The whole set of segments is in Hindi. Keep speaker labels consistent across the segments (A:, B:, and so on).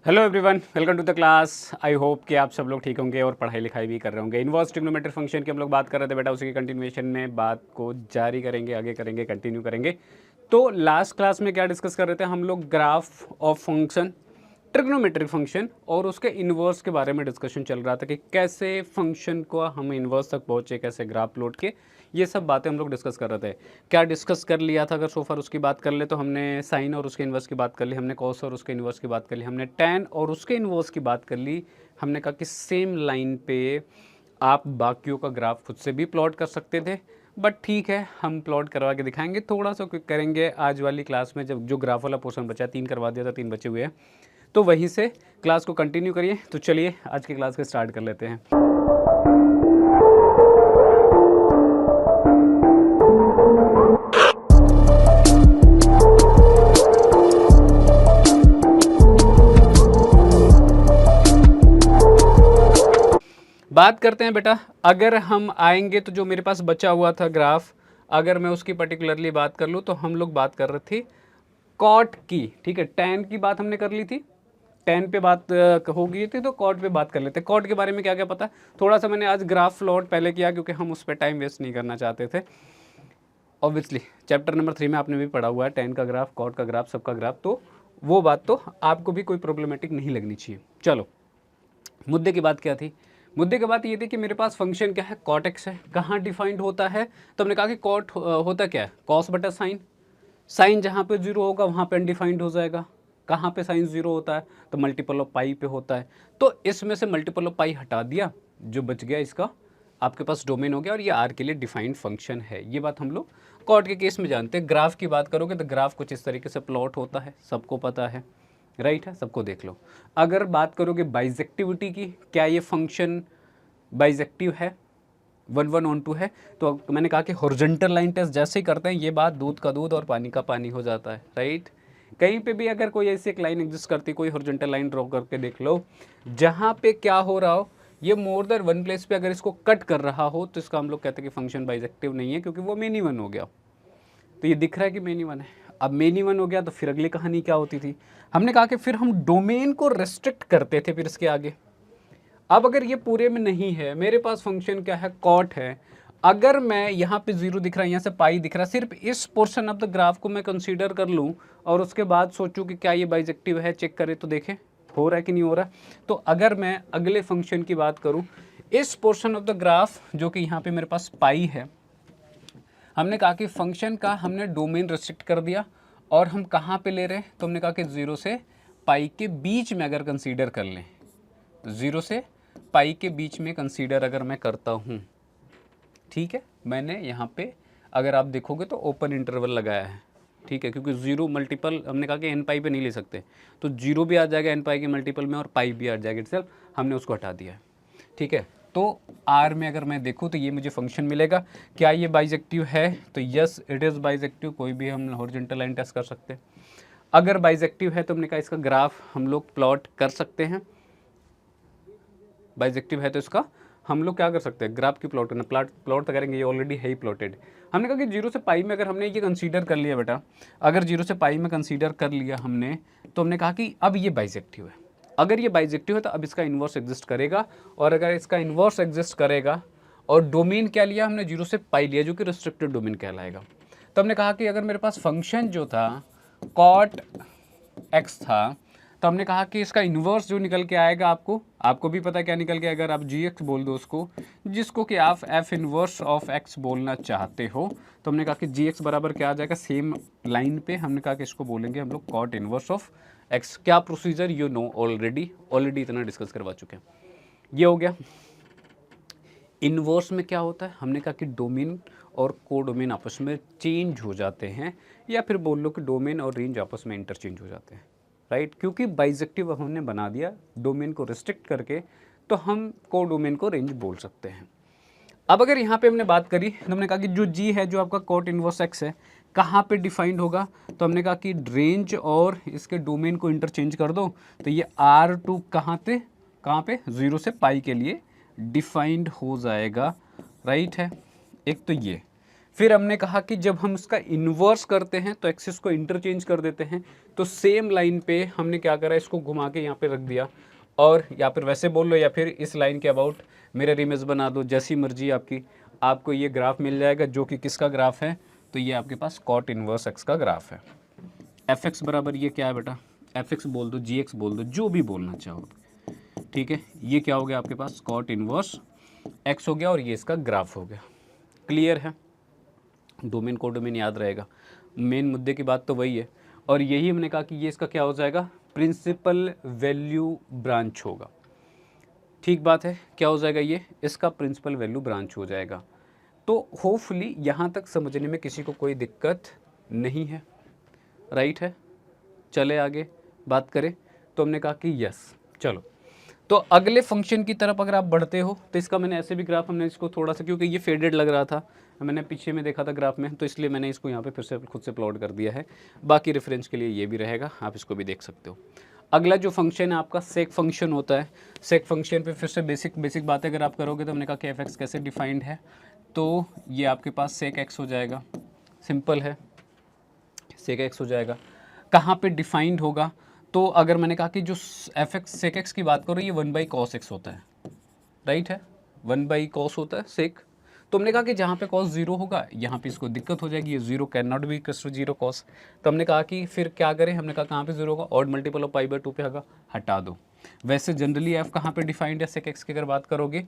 A: Hello everyone, welcome to the class. I hope कि आप सब लोग ठीक होंगे और पढ़ाई लिखाई भी कर रहे होंगे। इनवर्स ट्रिग्नोमेट्री फंक्शन की हम लोग बात कर रहे थे बेटा, उसी की कंटिन्यूएशन में बात को जारी करेंगे, आगे करेंगे, कंटिन्यू करेंगे। तो लास्ट क्लास में क्या डिस्कस कर रहे थे हम लोग? Graph of function, trigonometric function और उसके इन्वर्स के बारे में डिस्कशन चल रहा था कि कैसे फंक्शन को हम इन्वर्स तक पहुँचे, कैसे ग्राफ प्लॉट के, ये सब बातें हम लोग डिस्कस कर रहे थे। क्या डिस्कस कर लिया था? अगर सोफर उसकी बात कर ले तो हमने साइन और उसके इन्वर्स की बात कर ली, हमने कॉस और उसके इन्वर्स की बात कर ली, हमने टैन और उसके इन्वर्स की बात कर ली। हमने कहा कि सेम लाइन पे आप बाकियों का ग्राफ खुद से भी प्लॉट कर सकते थे, बट ठीक है, हम प्लॉट करवा के दिखाएंगे। थोड़ा सा क्विक करेंगे आज वाली क्लास में। जब जो ग्राफ वाला पोर्शन बचा, 3 करवा दिया था, 3 बचे हुए हैं, तो वहीं से क्लास को कंटिन्यू करिए। तो चलिए आज की क्लास को स्टार्ट कर लेते हैं। बात करते हैं बेटा, अगर हम आएंगे तो जो मेरे पास बचा हुआ था ग्राफ, अगर मैं उसकी पर्टिकुलरली बात कर लूँ तो हम लोग बात कर रहे थे कॉट की। ठीक है, टैन की बात हमने कर ली थी, टैन पे बात हो गई थी, तो कॉट पे बात कर लेते हैं। कॉट के बारे में क्या क्या पता है थोड़ा सा। मैंने आज ग्राफ प्लॉट पहले किया क्योंकि हम उस पर टाइम वेस्ट नहीं करना चाहते थे। ऑब्वियसली चैप्टर नंबर 3 में आपने भी पढ़ा हुआ है टैन का ग्राफ, कॉट का ग्राफ, सबका ग्राफ, तो वो बात तो आपको भी कोई प्रॉब्लमेटिक नहीं लगनी चाहिए। चलो, मुद्दे की बात क्या थी? मुद्दे की बात ये थी कि मेरे पास फंक्शन क्या है, कॉट एक्स है। कहाँ डिफाइंड होता है? तो हमने कहा कि कॉट होता क्या है, कॉस बटा साइन। साइन जहाँ पे जीरो होगा वहाँ पे अनडिफाइंड हो जाएगा। कहाँ पे साइन जीरो होता है? तो मल्टीपल ऑफ पाई पे होता है। तो इसमें से मल्टीपल ऑफ पाई हटा दिया, जो बच गया इसका आपके पास डोमेन हो गया, और ये आर के लिए डिफाइंड फंक्शन है। ये बात हम लोग कॉट के केस में जानते हैं। ग्राफ की बात करोगे तो ग्राफ कुछ इस तरीके से प्लॉट होता है, सबको पता है, राइट है, सबको देख लो। अगर बात करोगे बाइजेक्टिविटी की, क्या ये फंक्शन बाइजेक्टिव है, 1 1 ऑन 2 है, तो मैंने कहा कि हॉरिजॉन्टल लाइन टेस्ट जैसे ही करते हैं, ये बात दूध का दूध और पानी का पानी हो जाता है, राइट। कहीं पे भी अगर कोई ऐसी एक लाइन एग्जिस्ट करती, कोई हॉरिजॉन्टल लाइन ड्रॉ करके देख लो, जहाँ पे क्या हो रहा हो, ये मोर देन वन प्लेस पे अगर इसको कट कर रहा हो, तो इसका हम लोग कहते हैं कि फंक्शन बाइजेक्टिव नहीं है, क्योंकि वो मेनी वन हो गया। तो ये दिख रहा है कि मेनी वन है। अब मेनी वन हो गया तो फिर अगली कहानी क्या होती थी? हमने कहा कि फिर हम डोमेन को रेस्ट्रिक्ट करते थे फिर इसके आगे। अब अगर ये पूरे में नहीं है, मेरे पास फंक्शन क्या है, कॉट है। अगर मैं यहाँ पे जीरो दिख रहा है, यहाँ से पाई दिख रहा है, सिर्फ इस पोर्शन ऑफ द ग्राफ को मैं कंसीडर कर लूँ और उसके बाद सोचूं कि क्या ये बाइजेक्टिव है, चेक करें तो देखें हो रहा है कि नहीं हो रहा। तो अगर मैं अगले फंक्शन की बात करूँ, इस पोर्शन ऑफ द ग्राफ जो कि यहाँ पे मेरे पास पाई है, हमने कहा कि फंक्शन का हमने डोमेन रेस्ट्रिक्ट कर दिया, और हम कहाँ पे ले रहे हैं? तो हमने कहा कि 0 से पाई के बीच में अगर कंसीडर कर लें, तो 0 से पाई के बीच में कंसीडर अगर मैं करता हूँ, ठीक है, मैंने यहाँ पे अगर आप देखोगे तो ओपन इंटरवल लगाया है, ठीक है, क्योंकि 0 मल्टीपल हमने कहा कि एन पाई पे नहीं ले सकते, तो 0 भी आ जाएगा एन पाई के मल्टीपल में और पाई भी आ जाएगा इटसेल्फ, हमने उसको हटा दिया है, ठीक है। तो आर में अगर मैं देखूँ तो ये मुझे फंक्शन मिलेगा। क्या ये बाइजेक्टिव है? तो यस इट इज़ बाइजेक्टिव। कोई भी हम हॉरिजॉन्टल लाइन टेस्ट कर सकते हैं। अगर बाइजेक्टिव है तो हमने कहा इसका ग्राफ हम लोग प्लॉट कर सकते हैं। बाइजेक्टिव है तो इसका हम लोग क्या कर सकते हैं, ग्राफ की प्लॉट करना। प्लॉट तो करेंगे, ये ऑलरेडी है ही प्लॉटेड। हमने कहा कि 0 से पाई में अगर हमने ये कंसीडर कर लिया बेटा, अगर 0 से पाई में कंसीडर कर लिया हमने, तो हमने कहा कि अब ये बाइजेक्टिव है। अगर ये बाइजेक्टिव है तो अब इसका इन्वर्स एग्जिस्ट करेगा, और अगर इसका इन्वर्स एग्जिस्ट करेगा, और डोमेन क्या लिया हमने, 0 से पाई लिया, जो कि रिस्ट्रिक्टेड डोमेन कहलाएगा। तो हमने कहा कि अगर मेरे पास फंक्शन जो था कॉट एक्स था, तो हमने कहा कि इसका इन्वर्स जो निकल के आएगा, आपको भी पता है क्या निकल के आएगा। अगर आप जी एक्स बोल दो उसको, जिसको कि आप एफ इन्वर्स ऑफ एक्स बोलना चाहते हो, तो हमने कहा कि जी एक्स बराबर क्या आ जाएगा, सेम लाइन पे हमने कहा कि इसको बोलेंगे हम लोग कॉट इन्वर्स ऑफ एक्स। क्या प्रोसीजर, यू नो ऑलरेडी इतना डिस्कस करवा चुके हैं। ये हो गया। इन्वर्स में क्या होता है? हमने कहा कि डोमेन और कोडोमेन आपस में चेंज हो जाते हैं, या फिर बोल लो कि डोमेन और रेंज आपस में इंटरचेंज हो जाते हैं, राइट। क्योंकि बाइजेक्टिव हमने बना दिया डोमेन को रिस्ट्रिक्ट करके, तो हम कोडोमेन को रेंज बोल सकते हैं। अब अगर यहाँ पे हमने बात करी तो हमने कहा कि जो जी है, जो आपका कॉट इन्वर्स एक्स है, कहाँ पे डिफाइंड होगा? तो हमने कहा कि रेंज और इसके डोमेन को इंटरचेंज कर दो, तो ये R2 कहाँ पे 0 से पाई के लिए डिफाइंड हो जाएगा, राइट है। एक तो ये, फिर हमने कहा कि जब हम उसका इन्वर्स करते हैं तो एक्सिस को इंटरचेंज कर देते हैं, तो सेम लाइन पे हमने क्या करा, इसको घुमा के यहाँ पे रख दिया, और या फिर वैसे बोल लो या फिर इस लाइन के अबाउट मिरर इमेज बना दो, जैसी मर्जी आपकी, आपको ये ग्राफ मिल जाएगा जो कि किसका ग्राफ है, तो ये आपके पास कॉट इन्वर्स एक्स का ग्राफ है। एफ एक्स बराबर ये क्या है बेटा, एफ एक्स बोल दो, जी एक्स बोल दो, जो भी बोलना चाहो, ठीक है। ये क्या हो गया आपके पास, कॉट इन्वर्स एक्स हो गया, और ये इसका ग्राफ हो गया। क्लियर है, डोमेन को डोमेन याद रहेगा, मेन मुद्दे की बात तो वही है। और यही हमने कहा कि ये इसका क्या हो जाएगा, प्रिंसिपल वैल्यू ब्रांच होगा। ठीक बात है, क्या हो जाएगा, ये इसका प्रिंसिपल वैल्यू ब्रांच हो जाएगा। तो होपफुली यहाँ तक समझने में किसी को कोई दिक्कत नहीं है, राइट है। चले आगे बात करें, तो हमने कहा कि यस, चलो तो अगले फंक्शन की तरफ अगर आप बढ़ते हो, तो इसका मैंने ऐसे भी ग्राफ, हमने इसको थोड़ा सा, क्योंकि ये फेडेड लग रहा था, मैंने पीछे में देखा था ग्राफ में, तो इसलिए मैंने इसको यहाँ पे फिर से खुद से प्लॉट कर दिया है। बाकी रेफरेंस के लिए ये भी रहेगा, आप इसको भी देख सकते हो। अगला जो फंक्शन है आपका सेक फंक्शन होता है। सेक फंक्शन पे फिर से बेसिक बातें अगर आप करोगे, तो हमने कहा कि एफ एक्स कैसे डिफाइंड है, तो ये आपके पास सेक एक्स हो जाएगा, सिंपल है, सेक एक्स हो जाएगा। कहाँ पे डिफाइंड होगा, तो अगर मैंने कहा कि जो एफ एक्स सेक एक्स की बात करो, ये 1/cos x होता है, राइट है, 1/cos होता है सेक। तो हमने कहा कि जहाँ पे cos 0 होगा, यहाँ पे इसको दिक्कत हो जाएगी, ये 0 can not be equals to 0 cos। तो हमने कहा कि फिर क्या करें, हमने कहा कहाँ पे 0 होगा, ऑड मल्टीपल ऑफ पाई/2 पे होगा, हटा दो। वैसे जनरली एफ कहाँ पे डिफाइंड है सेक एक्स की अगर बात करोगे,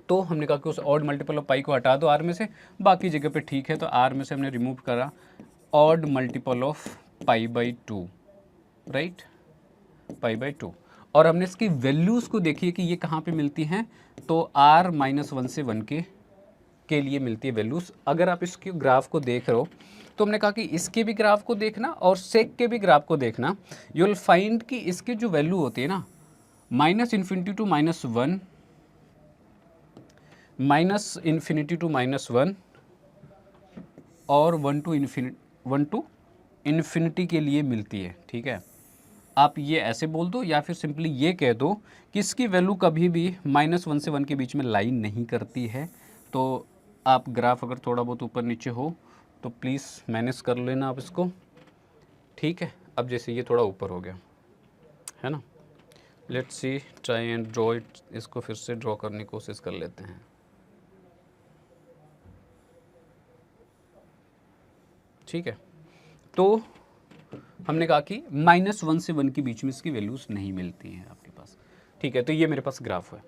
A: तो हमने कहा कि उस ऑड मल्टीपल ऑफ पाई को हटा दो आर में से, बाकी जगह पे ठीक है, तो आर में से हमने रिमूव करा ऑड मल्टीपल ऑफ पाई/2, राइट, पाई/2। और हमने इसकी वैल्यूज़ को देखिए कि ये कहाँ पे मिलती हैं, तो r-1 से 1 के लिए मिलती है वैल्यूज़। अगर आप इसके ग्राफ को देख रहे हो, तो हमने कहा कि इसके भी ग्राफ को देखना और सेक के भी ग्राफ को देखना, यू विल फाइंड कि इसकी जो वैल्यू होती है ना, -∞ टू -1, -∞ टू -1 और 1 टू इन्फिनिटी के लिए मिलती है, ठीक है। आप ये ऐसे बोल दो, या फिर सिंपली ये कह दो कि इसकी वैल्यू कभी भी -1 से 1 के बीच में लाइन नहीं करती है। तो आप ग्राफ अगर थोड़ा बहुत ऊपर नीचे हो तो प्लीज़ मैनेज कर लेना आप इसको, ठीक है। अब जैसे ये थोड़ा ऊपर हो गया है ना, let's see, try and draw it, इसको फिर से ड्रॉ करने की कोशिश कर लेते हैं, ठीक है। तो हमने कहा कि -1 से 1 के बीच में इसकी वैल्यूज़ नहीं मिलती हैं आपके पास, ठीक है। तो ये मेरे पास ग्राफ है।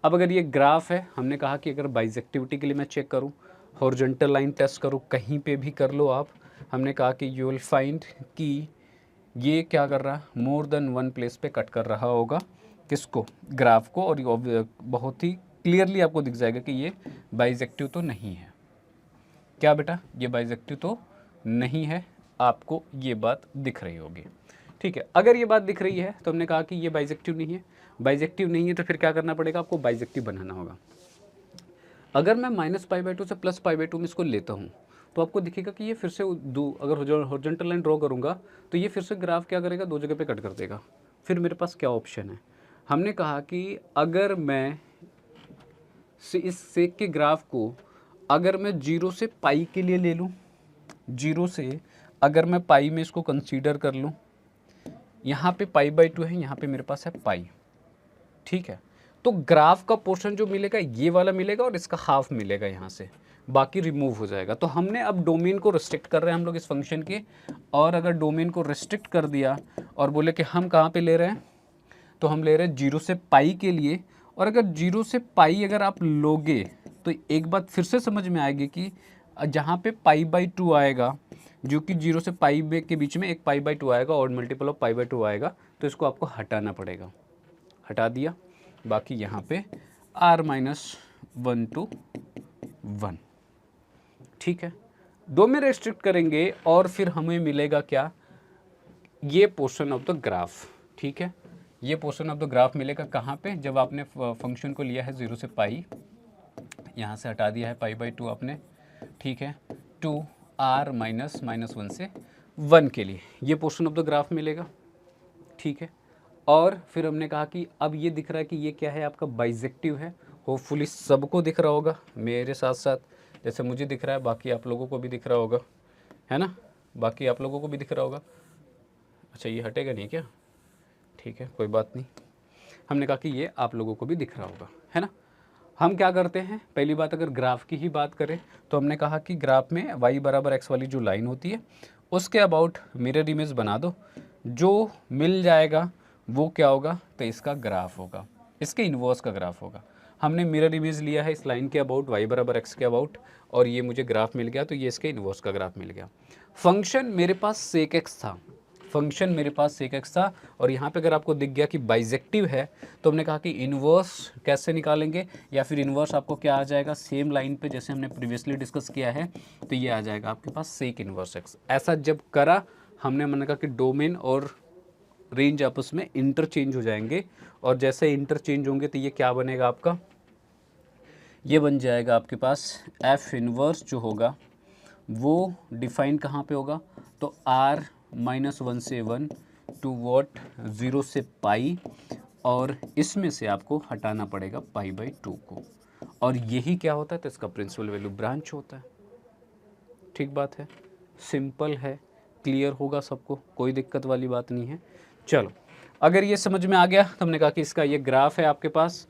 A: अब अगर ये ग्राफ है, हमने कहा कि अगर बाइजेक्टिविटी के लिए मैं चेक करूं, हॉरिजॉन्टल लाइन टेस्ट करूं, कहीं पे भी कर लो आप, हमने कहा कि यू विल फाइंड कि ये क्या कर रहा है, मोर देन 1 प्लेस पे कट कर रहा होगा, किसको, ग्राफ को, और बहुत ही क्लियरली आपको दिख जाएगा कि ये बाइजेक्टिव तो नहीं है। क्या बेटा, ये बाइजेक्टिव तो नहीं है, आपको ये बात दिख रही होगी, ठीक है। अगर ये बात दिख रही है, तो हमने कहा कि ये बाइजेक्टिव नहीं है। बाइजेक्टिव नहीं है तो फिर क्या करना पड़ेगा, आपको बाइजेक्टिव बनाना होगा। अगर मैं -π/2 से +π/2 में इसको लेता हूँ, तो आपको दिखेगा कि ये फिर से अगर हॉरिजॉन्टल लाइन ड्रॉ करूँगा, तो ये फिर से ग्राफ क्या करेगा, 2 जगह पे कट कर देगा। फिर मेरे पास क्या ऑप्शन है, हमने कहा कि अगर मैं इस सेक के ग्राफ को अगर मैं 0 से पाई के लिए ले लूँ, 0 से अगर मैं पाई में इसको कंसीडर कर लूँ, यहाँ पे π/2 है, यहाँ पे मेरे पास है पाई, ठीक है। तो ग्राफ का पोर्शन जो मिलेगा ये वाला मिलेगा, और इसका हाफ मिलेगा यहाँ से, बाकी रिमूव हो जाएगा। तो हमने अब डोमेन को रिस्ट्रिक्ट कर रहे हैं हम लोग इस फंक्शन के, और अगर डोमेन को रिस्ट्रिक्ट कर दिया और बोले कि हम कहाँ पे ले रहे हैं, तो हम ले रहे हैं 0 से पाई के लिए। और अगर 0 से पाई अगर आप लोगे, तो एक बात फिर से समझ में आएगी कि जहाँ पे π/2 आएगा, जो कि 0 से पाई के बीच में एक π/2 आएगा, और मल्टीपल ऑफ π/2 आएगा, तो इसको आपको हटाना पड़ेगा। हटा दिया, बाकी यहाँ पे r-1 to 1, ठीक है। दो में रेस्ट्रिक्ट करेंगे और फिर हमें मिलेगा क्या, ये पोर्शन ऑफ द ग्राफ, ठीक है। ये पोर्शन ऑफ द ग्राफ मिलेगा कहाँ पे, जब आपने फंक्शन को लिया है 0 से पाई, यहाँ से हटा दिया है π/2 आपने, ठीक है, टू r-1 से 1 के लिए ये पोर्शन ऑफ द ग्राफ मिलेगा, ठीक है। और फिर हमने कहा कि अब ये दिख रहा है कि ये क्या है, आपका बाइजेक्टिव है। होपफुली सबको दिख रहा होगा, मेरे साथ साथ जैसे मुझे दिख रहा है, बाकी आप लोगों को भी दिख रहा होगा, है ना, बाकी आप लोगों को भी दिख रहा होगा। अच्छा ये हटेगा नहीं क्या, ठीक है कोई बात नहीं। हमने कहा कि ये आप लोगों को भी दिख रहा होगा, है ना। हम क्या करते हैं, पहली बात अगर ग्राफ की ही बात करें तो हमने कहा कि ग्राफ में y बराबर x वाली जो लाइन होती है उसके अबाउट मिरर इमेज बना दो, जो मिल जाएगा वो क्या होगा, तो इसका ग्राफ होगा, इसके इन्वर्स का ग्राफ होगा। हमने मिरर इमेज लिया है इस लाइन के अबाउट, y बराबर x के अबाउट, और ये मुझे ग्राफ मिल गया, तो ये इसके इन्वर्स का ग्राफ मिल गया। फंक्शन मेरे पास sec x था, फंक्शन मेरे पास sec x था, और यहाँ पे अगर आपको दिख गया कि बाइजेक्टिव है तो हमने कहा कि इन्वर्स कैसे निकालेंगे, या फिर इन्वर्स आपको क्या आ जाएगा, सेम लाइन पे जैसे हमने प्रीवियसली डिस्कस किया है, तो ये आ जाएगा आपके पास सेक इन्वर्स x। ऐसा जब करा हमने, मैंने कहा कि डोमेन और रेंज आपस में इंटरचेंज हो जाएंगे, और जैसे इंटरचेंज होंगे तो ये क्या बनेगा आपका, ये बन जाएगा आपके पास एफ इन्वर्स जो होगा वो डिफाइन कहाँ पे होगा, तो r -1 से 1 टू वॉट 0 से पाई, और इसमें से आपको हटाना पड़ेगा π/2 को, और यही क्या होता है, तो इसका प्रिंसिपल वैल्यू ब्रांच होता है। ठीक बात है, सिंपल है, क्लियर होगा सबको, कोई दिक्कत वाली बात नहीं है। चलो अगर ये समझ में आ गया तो हमने कहा कि इसका ये ग्राफ है आपके पास,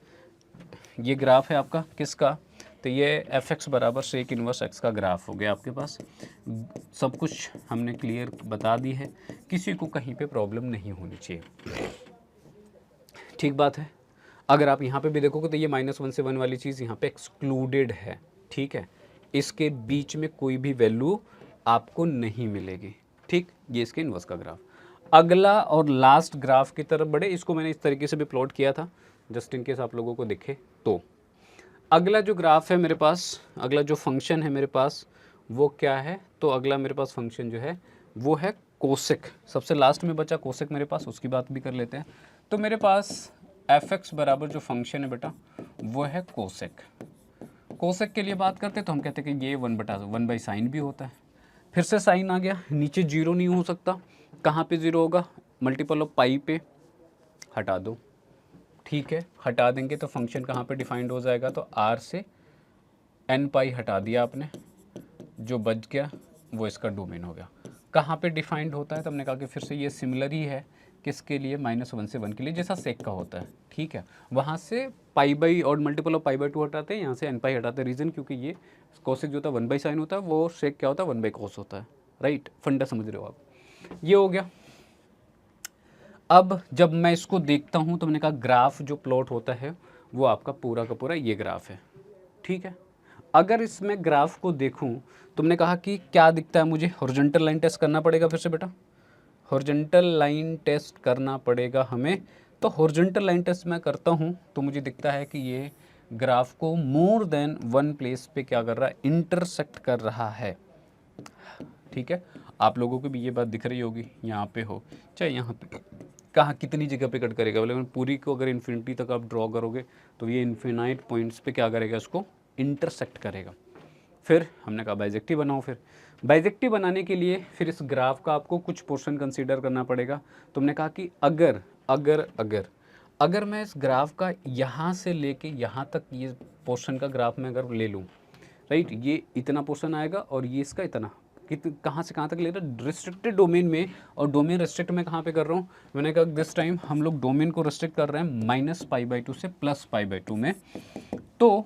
A: ये ग्राफ है आपका किसका, तो ये एफ एक्स बराबर सेक इन्वर्स एक्स का ग्राफ हो गया आपके पास। सब कुछ हमने क्लियर बता दी है, किसी को कहीं पे प्रॉब्लम नहीं होनी चाहिए। ठीक बात है। अगर आप यहाँ पे भी देखोगे तो ये -1 से 1 वाली चीज़ यहाँ पे एक्सक्लूडेड है, ठीक है, इसके बीच में कोई भी वैल्यू आपको नहीं मिलेगी। ठीक, ये इसके इन्वर्स का ग्राफ। अगला और लास्ट ग्राफ की तरफ बढ़े, इसको मैंने इस तरीके से भी प्लॉट किया था जस्ट इन केस आप लोगों को दिखे तो। अगला जो ग्राफ है मेरे पास, अगला जो फंक्शन है मेरे पास वो क्या है, तो अगला मेरे पास फंक्शन जो है वो है कोसेक। सबसे लास्ट में बचा कोसेक मेरे पास, उसकी बात भी कर लेते हैं। तो मेरे पास एफ एक्स बराबर जो फंक्शन है बेटा वो है कोसेक। कोसेक के लिए बात करते हैं तो हम कहते हैं कि ये 1/sin भी होता है। फिर से साइन आ गया, नीचे जीरो नहीं हो सकता, कहाँ पे जीरो होगा, मल्टीपल ऑफ पाई पे, हटा दो। ठीक है, हटा देंगे तो फंक्शन कहाँ पे डिफाइंड हो जाएगा, तो r से n पाई हटा दिया आपने, जो बच गया वो इसका डोमेन हो गया। कहाँ पे डिफाइंड होता है, तो हमने कहा कि फिर से ये सिमिलर ही है किसके लिए, -1 से 1 के लिए, जैसा सेक का होता है। ठीक है, वहाँ से पाई और मल्टीपल ऑफ π/2 हटाते हैं, यहाँ से n पाई हटाते हैं। रीज़न क्योंकि ये कोसेक जो होता है 1/sin होता है, वो सेक क्या होता है 1/cos होता है। राइट, फंडा समझ रहे हो आप। ये हो गया। अब जब मैं इसको देखता हूँ तो मैंने कहा ग्राफ जो प्लॉट होता है वो आपका पूरा का पूरा ये ग्राफ है। ठीक है, अगर इसमें ग्राफ को देखूँ तो मैंने कहा कि क्या दिखता है मुझे, हॉरिजॉन्टल लाइन टेस्ट करना पड़ेगा फिर से बेटा, हॉरिजॉन्टल लाइन टेस्ट करना पड़ेगा हमें। तो हॉरिजॉन्टल लाइन टेस्ट मैं करता हूँ तो मुझे दिखता है कि ये ग्राफ को मोर देन वन प्लेस पे क्या कर रहा है, इंटरसेक्ट कर रहा है। ठीक है, आप लोगों को भी ये बात दिख रही होगी, यहाँ पे हो चाहे यहाँ पे, कहाँ कितनी जगह पे कट करेगा, बोले पूरी को अगर इन्फिनिटी तक आप ड्रॉ करोगे तो ये इन्फिनाइट पॉइंट्स पे क्या करेगा, इसको इंटरसेक्ट करेगा। फिर हमने कहा बाइजेक्टिव बनाओ। फिर बाइजेक्टिव बनाने के लिए फिर इस ग्राफ का आपको कुछ पोर्शन कंसीडर करना पड़ेगा। तो हमने कहा कि अगर अगर अगर अगर मैं इस ग्राफ का यहाँ से लेके यहाँ तक ये पोर्शन का ग्राफ में अगर ले लूँ, राइट, ये इतना पोर्शन आएगा और ये इसका इतना, कहाँ से कहाँ तक ले रहा है, रिस्ट्रिक्टेड डोमेन में। और डोमेन रिस्ट्रिक्ट में कहाँ पे कर रहा हूँ, मैंने कहा दिस टाइम हम लोग डोमेन को रिस्ट्रिक्ट कर रहे हैं -π/2 से +π/2 में। तो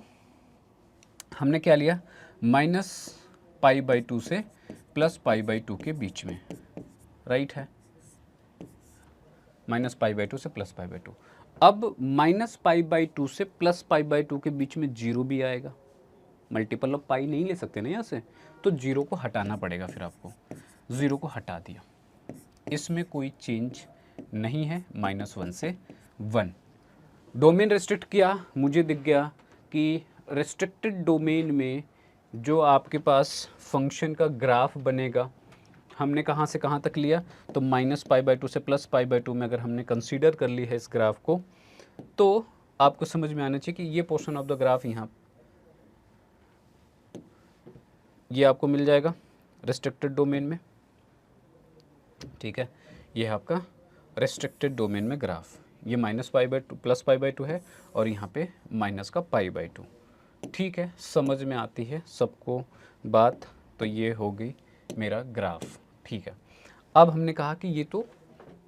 A: हमने क्या लिया, -π/2 से +π/2 के बीच में, राइट है, -π/2 से +π/2। अब -π/2 से +π/2 के बीच में जीरो भी आएगा, मल्टीपल ऑफ पाई नहीं ले सकते ना यहाँ से, तो जीरो को हटाना पड़ेगा। फिर आपको ज़ीरो को हटा दिया, इसमें कोई चेंज नहीं है, -1 से 1। डोमेन रेस्ट्रिक्ट किया, मुझे दिख गया कि रेस्ट्रिक्टेड डोमेन में जो आपके पास फंक्शन का ग्राफ बनेगा, हमने कहाँ से कहाँ तक लिया, तो -π/2 से +π/2 में अगर हमने कंसीडर कर ली है इस ग्राफ को, तो आपको समझ में आना चाहिए कि ये पोर्शन ऑफ द ग्राफ यहाँ ये आपको मिल जाएगा रेस्ट्रिक्टेड डोमेन में। ठीक है, ये है आपका रेस्ट्रिक्टेड डोमेन में ग्राफ, ये -π/2 +π/2 है और यहाँ पे माइनस का π/2। ठीक है, समझ में आती है सबको बात। तो ये हो गई मेरा ग्राफ। ठीक है, अब हमने कहा कि ये तो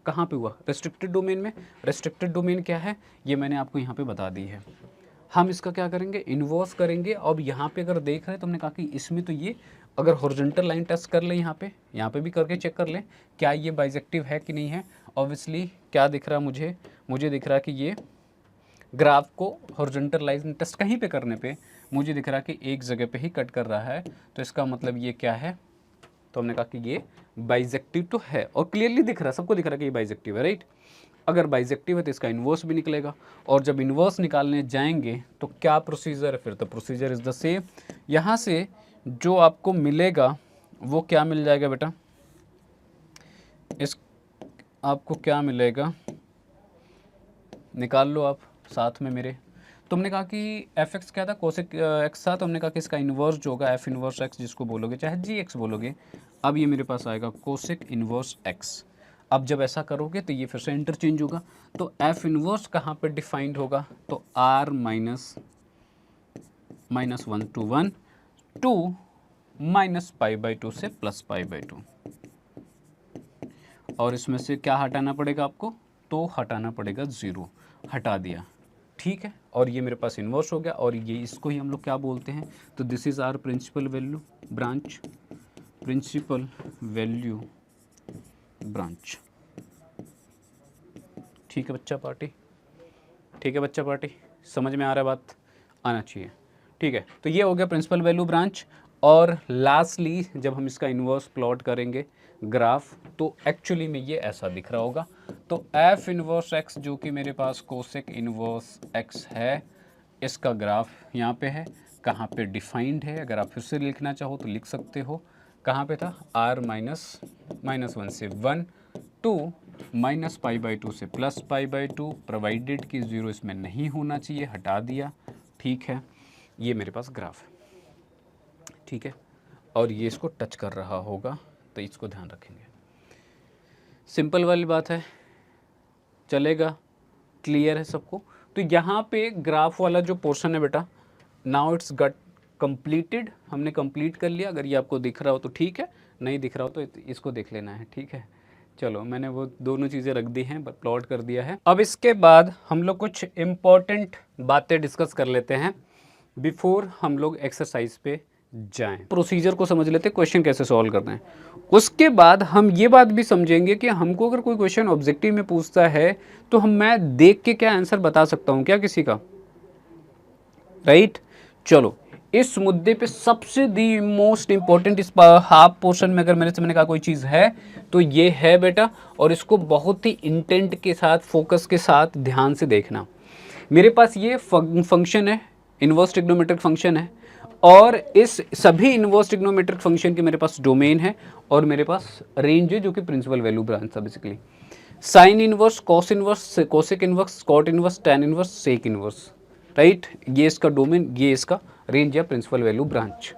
A: कहाँ पे हुआ, रेस्ट्रिक्टेड डोमेन में। रेस्ट्रिक्टेड डोमेन क्या है ये मैंने आपको यहाँ पे बता दी है। हम इसका क्या करेंगे, इन्वर्स करेंगे। अब यहाँ पे अगर देख रहे हैं तो हमने कहा कि इसमें तो ये अगर हॉरिजॉन्टल लाइन टेस्ट कर लें, यहाँ पे भी करके चेक कर लें क्या ये बाइजेक्टिव है कि नहीं है। ऑब्वियसली क्या दिख रहा है मुझे दिख रहा है कि ये ग्राफ को हॉरिजॉन्टल लाइन टेस्ट कहीं पे करने पे मुझे दिख रहा है कि एक जगह पे ही कट कर रहा है। तो इसका मतलब ये क्या है, तो हमने कहा कि ये बाइजेक्टिव तो है, और क्लियरली दिख रहा है, सबको दिख रहा है कि ये बाइजेक्टिव है, राइट। अगर बाइजेक्टिव है तो इसका इन्वर्स भी निकलेगा, और जब इन्वर्स निकालने जाएंगे तो क्या प्रोसीजर है फिर, तो प्रोसीजर इज़ द सेम। यहाँ से जो आपको मिलेगा वो क्या मिल जाएगा बेटा, इस आपको क्या मिलेगा निकाल लो आप साथ में मेरे। तुमने कहा कि एफ एक्स क्या था, कोसेक एक्स था, तो हमने कहा कि इसका इन्वर्स जो होगा एफ इन्वर्स एक्स जिसको बोलोगे, चाहे जी एक्स बोलोगे। अब ये मेरे पास आएगा कोसेक इन्वर्स एक्स। अब जब ऐसा करोगे तो ये फिर से इंटरचेंज होगा। तो एफ इन्वर्स कहाँ पर डिफाइंड होगा, तो R minus 1 to 1 to minus pi by 2 से प्लस पाई बाई 2। और इसमें से क्या हटाना पड़ेगा आपको, तो हटाना पड़ेगा 0, हटा दिया, ठीक है। और ये मेरे पास इन्वर्स हो गया, और ये इसको ही हम लोग क्या बोलते हैं, तो this is our principal value branch, principal value branch. ठीक है बच्चा पार्टी, ठीक है बच्चा पार्टी, समझ में आ रहा है, बात आना चाहिए, ठीक है। तो ये हो गया प्रिंसिपल वैल्यू ब्रांच। और लास्टली जब हम इसका इन्वर्स प्लॉट करेंगे ग्राफ, तो एक्चुअली में ये ऐसा दिख रहा होगा। तो एफ इन्वर्स एक्स जो कि मेरे पास कोसेक इन्वर्स एक्स है, इसका ग्राफ यहाँ पे है। कहाँ पे डिफाइंड है, अगर आप फिर से लिखना चाहो तो लिख सकते हो। कहाँ पे था, आर माइनस 1 से 1 टू माइनस पाई बाई 2 से प्लस पाई बाई 2, प्रोवाइडेड कि 0 इसमें नहीं होना चाहिए, हटा दिया, ठीक है। ये मेरे पास ग्राफ है, ठीक है। और ये इसको टच कर रहा होगा, तो इसको ध्यान रखेंगे। सिंपल वाली बात है, चलेगा, क्लियर है सबको। तो यहाँ पे ग्राफ वाला जो पोर्शन है बेटा, नाउ इट्स गट कंप्लीटेड, हमने कंप्लीट कर लिया। अगर ये आपको दिख रहा हो तो ठीक है, नहीं दिख रहा हो तो इसको देख लेना है, ठीक है। चलो मैंने वो दोनों चीज़ें रख दी हैं, प्लॉट कर दिया है। अब इसके बाद हम लोग कुछ इम्पॉर्टेंट बातें डिस्कस कर लेते हैं बिफोर हम लोग एक्सरसाइज पे जाएं। प्रोसीजर को समझ लेते हैं, क्वेश्चन कैसे सॉल्व करना है। उसके बाद हम ये बात भी समझेंगे कि हमको अगर कोई क्वेश्चन ऑब्जेक्टिव में पूछता है तो मैं देख के क्या आंसर बता सकता हूँ क्या किसी का, राइट। चलो इस मुद्दे पे सबसे दी मोस्ट इंपॉर्टेंट इस हाफ पोर्शन में अगर मैंने कहा कोई चीज़ है तो ये है बेटा, और इसको बहुत ही इंटेंट के साथ, फोकस के साथ ध्यान से देखना। मेरे पास ये फंक्शन है, इन्वर्स ट्रिग्नोमेट्रिक फंक्शन है, और इस सभी इन्वर्स ट्रिग्नोमेट्रिक फंक्शन के मेरे पास डोमेन है, और मेरे पास रेंज है जो कि प्रिंसिपल वैल्यू ब्रांच है basically. Sine inverse, cos inverse, cosec inverse, cot inverse, tan inverse, sec inverse, right. ये इसका डोमेन, ये इसका रेंज या प्रिंसिपल वैल्यू ब्रांच।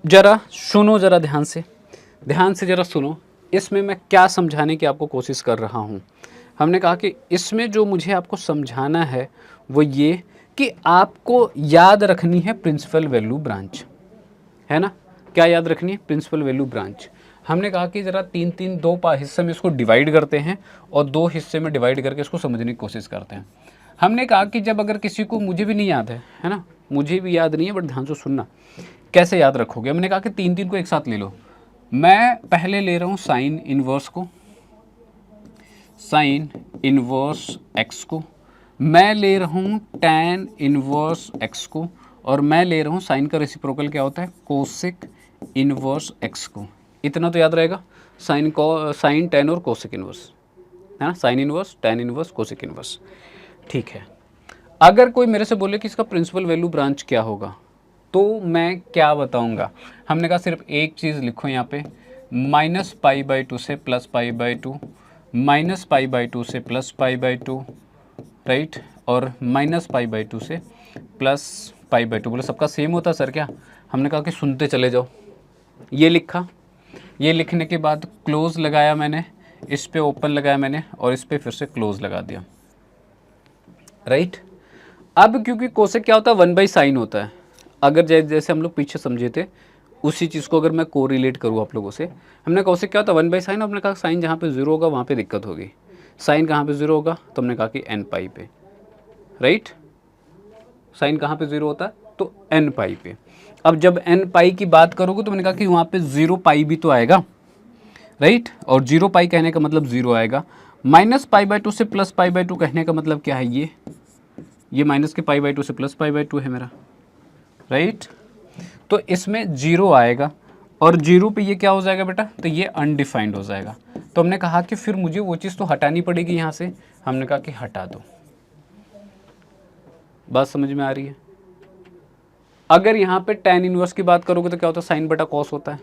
A: जरा सुनो, जरा ध्यान से जरा सुनो, इसमें मैं क्या समझाने की आपको कोशिश कर रहा हूँ। हमने कहा कि इसमें जो मुझे आपको समझाना है वो ये कि आपको याद रखनी है प्रिंसिपल वैल्यू ब्रांच, है ना। क्या याद रखनी है, प्रिंसिपल वैल्यू ब्रांच। हमने कहा कि ज़रा दो हिस्से में इसको डिवाइड करते हैं, और 2 हिस्से में डिवाइड करके इसको समझने की कोशिश करते हैं। हमने कहा कि जब अगर किसी को, मुझे भी नहीं याद है ना, मुझे भी याद नहीं है, बट ध्यान से सुनना, कैसे याद रखोगे। हमने कहा कि 3 को एक साथ ले लो। मैं पहले ले रहा हूँ साइन इन्वर्स को, साइन इन्वर्स एक्स को, मैं ले रहा हूँ टैन इन्वर्स एक्स को, और मैं ले रहा हूँ साइन का रेसिप्रोकल क्या होता है, कोसेक इन्वर्स एक्स को। इतना तो याद रहेगा, साइन टैन और कोसेक इन्वर्स, है ना, sign inverse, tan inverse, cosec inverse, ठीक है। अगर कोई मेरे से बोले कि इसका प्रिंसिपल वैल्यू ब्रांच क्या होगा, तो मैं क्या बताऊंगा। हमने कहा सिर्फ एक चीज़ लिखो यहाँ पे, माइनस पाई बाई 2 से plus pi by 2, minus pi by 2 से प्लस पाई बाई 2, राइट, और माइनस पाई बाई 2 से प्लस पाई बाई 2। बोले सबका सेम होता सर क्या, हमने कहा कि सुनते चले जाओ। ये लिखा, ये लिखने के बाद क्लोज लगाया मैंने, इस पे ओपन लगाया मैंने, और इस पे फिर से क्लोज लगा दिया, राइट। अब क्योंकि कोसेक क्या होता है, 1/sin होता है। अगर जैसे हम लोग पीछे समझे थे उसी चीज़ को अगर मैं को रिलेट करूँ आप लोगों से, हमने कोसेक क्या होता है 1/sin, हमने कहा साइन जहाँ पे 0 होगा वहाँ पे दिक्कत होगी। साइन कहाँ पे 0 होगा, तो हमने कहा कि n पाई पे, राइट। साइन कहाँ पे 0 होता है, तो n पाई पे। अब जब n पाई की बात करोगे तो मैंने कहा कि वहाँ पे 0 पाई भी तो आएगा, राइट। और 0 पाई कहने का मतलब 0 आएगा। -π/2 से +π/2 कहने का मतलब क्या है, ये माइनस के π/2 से +π/2 है मेरा, राइट। तो इसमें 0 आएगा और 0 पे ये क्या हो जाएगा बेटा, तो ये अनडिफाइंड हो जाएगा। तो हमने कहा कि फिर मुझे वो चीज़ तो हटानी पड़ेगी यहाँ से, हमने कहा कि हटा दो। बात समझ में आ रही है। अगर यहाँ पे tan इनवर्स की बात करोगे तो क्या होता है, साइन बटा कॉस होता है।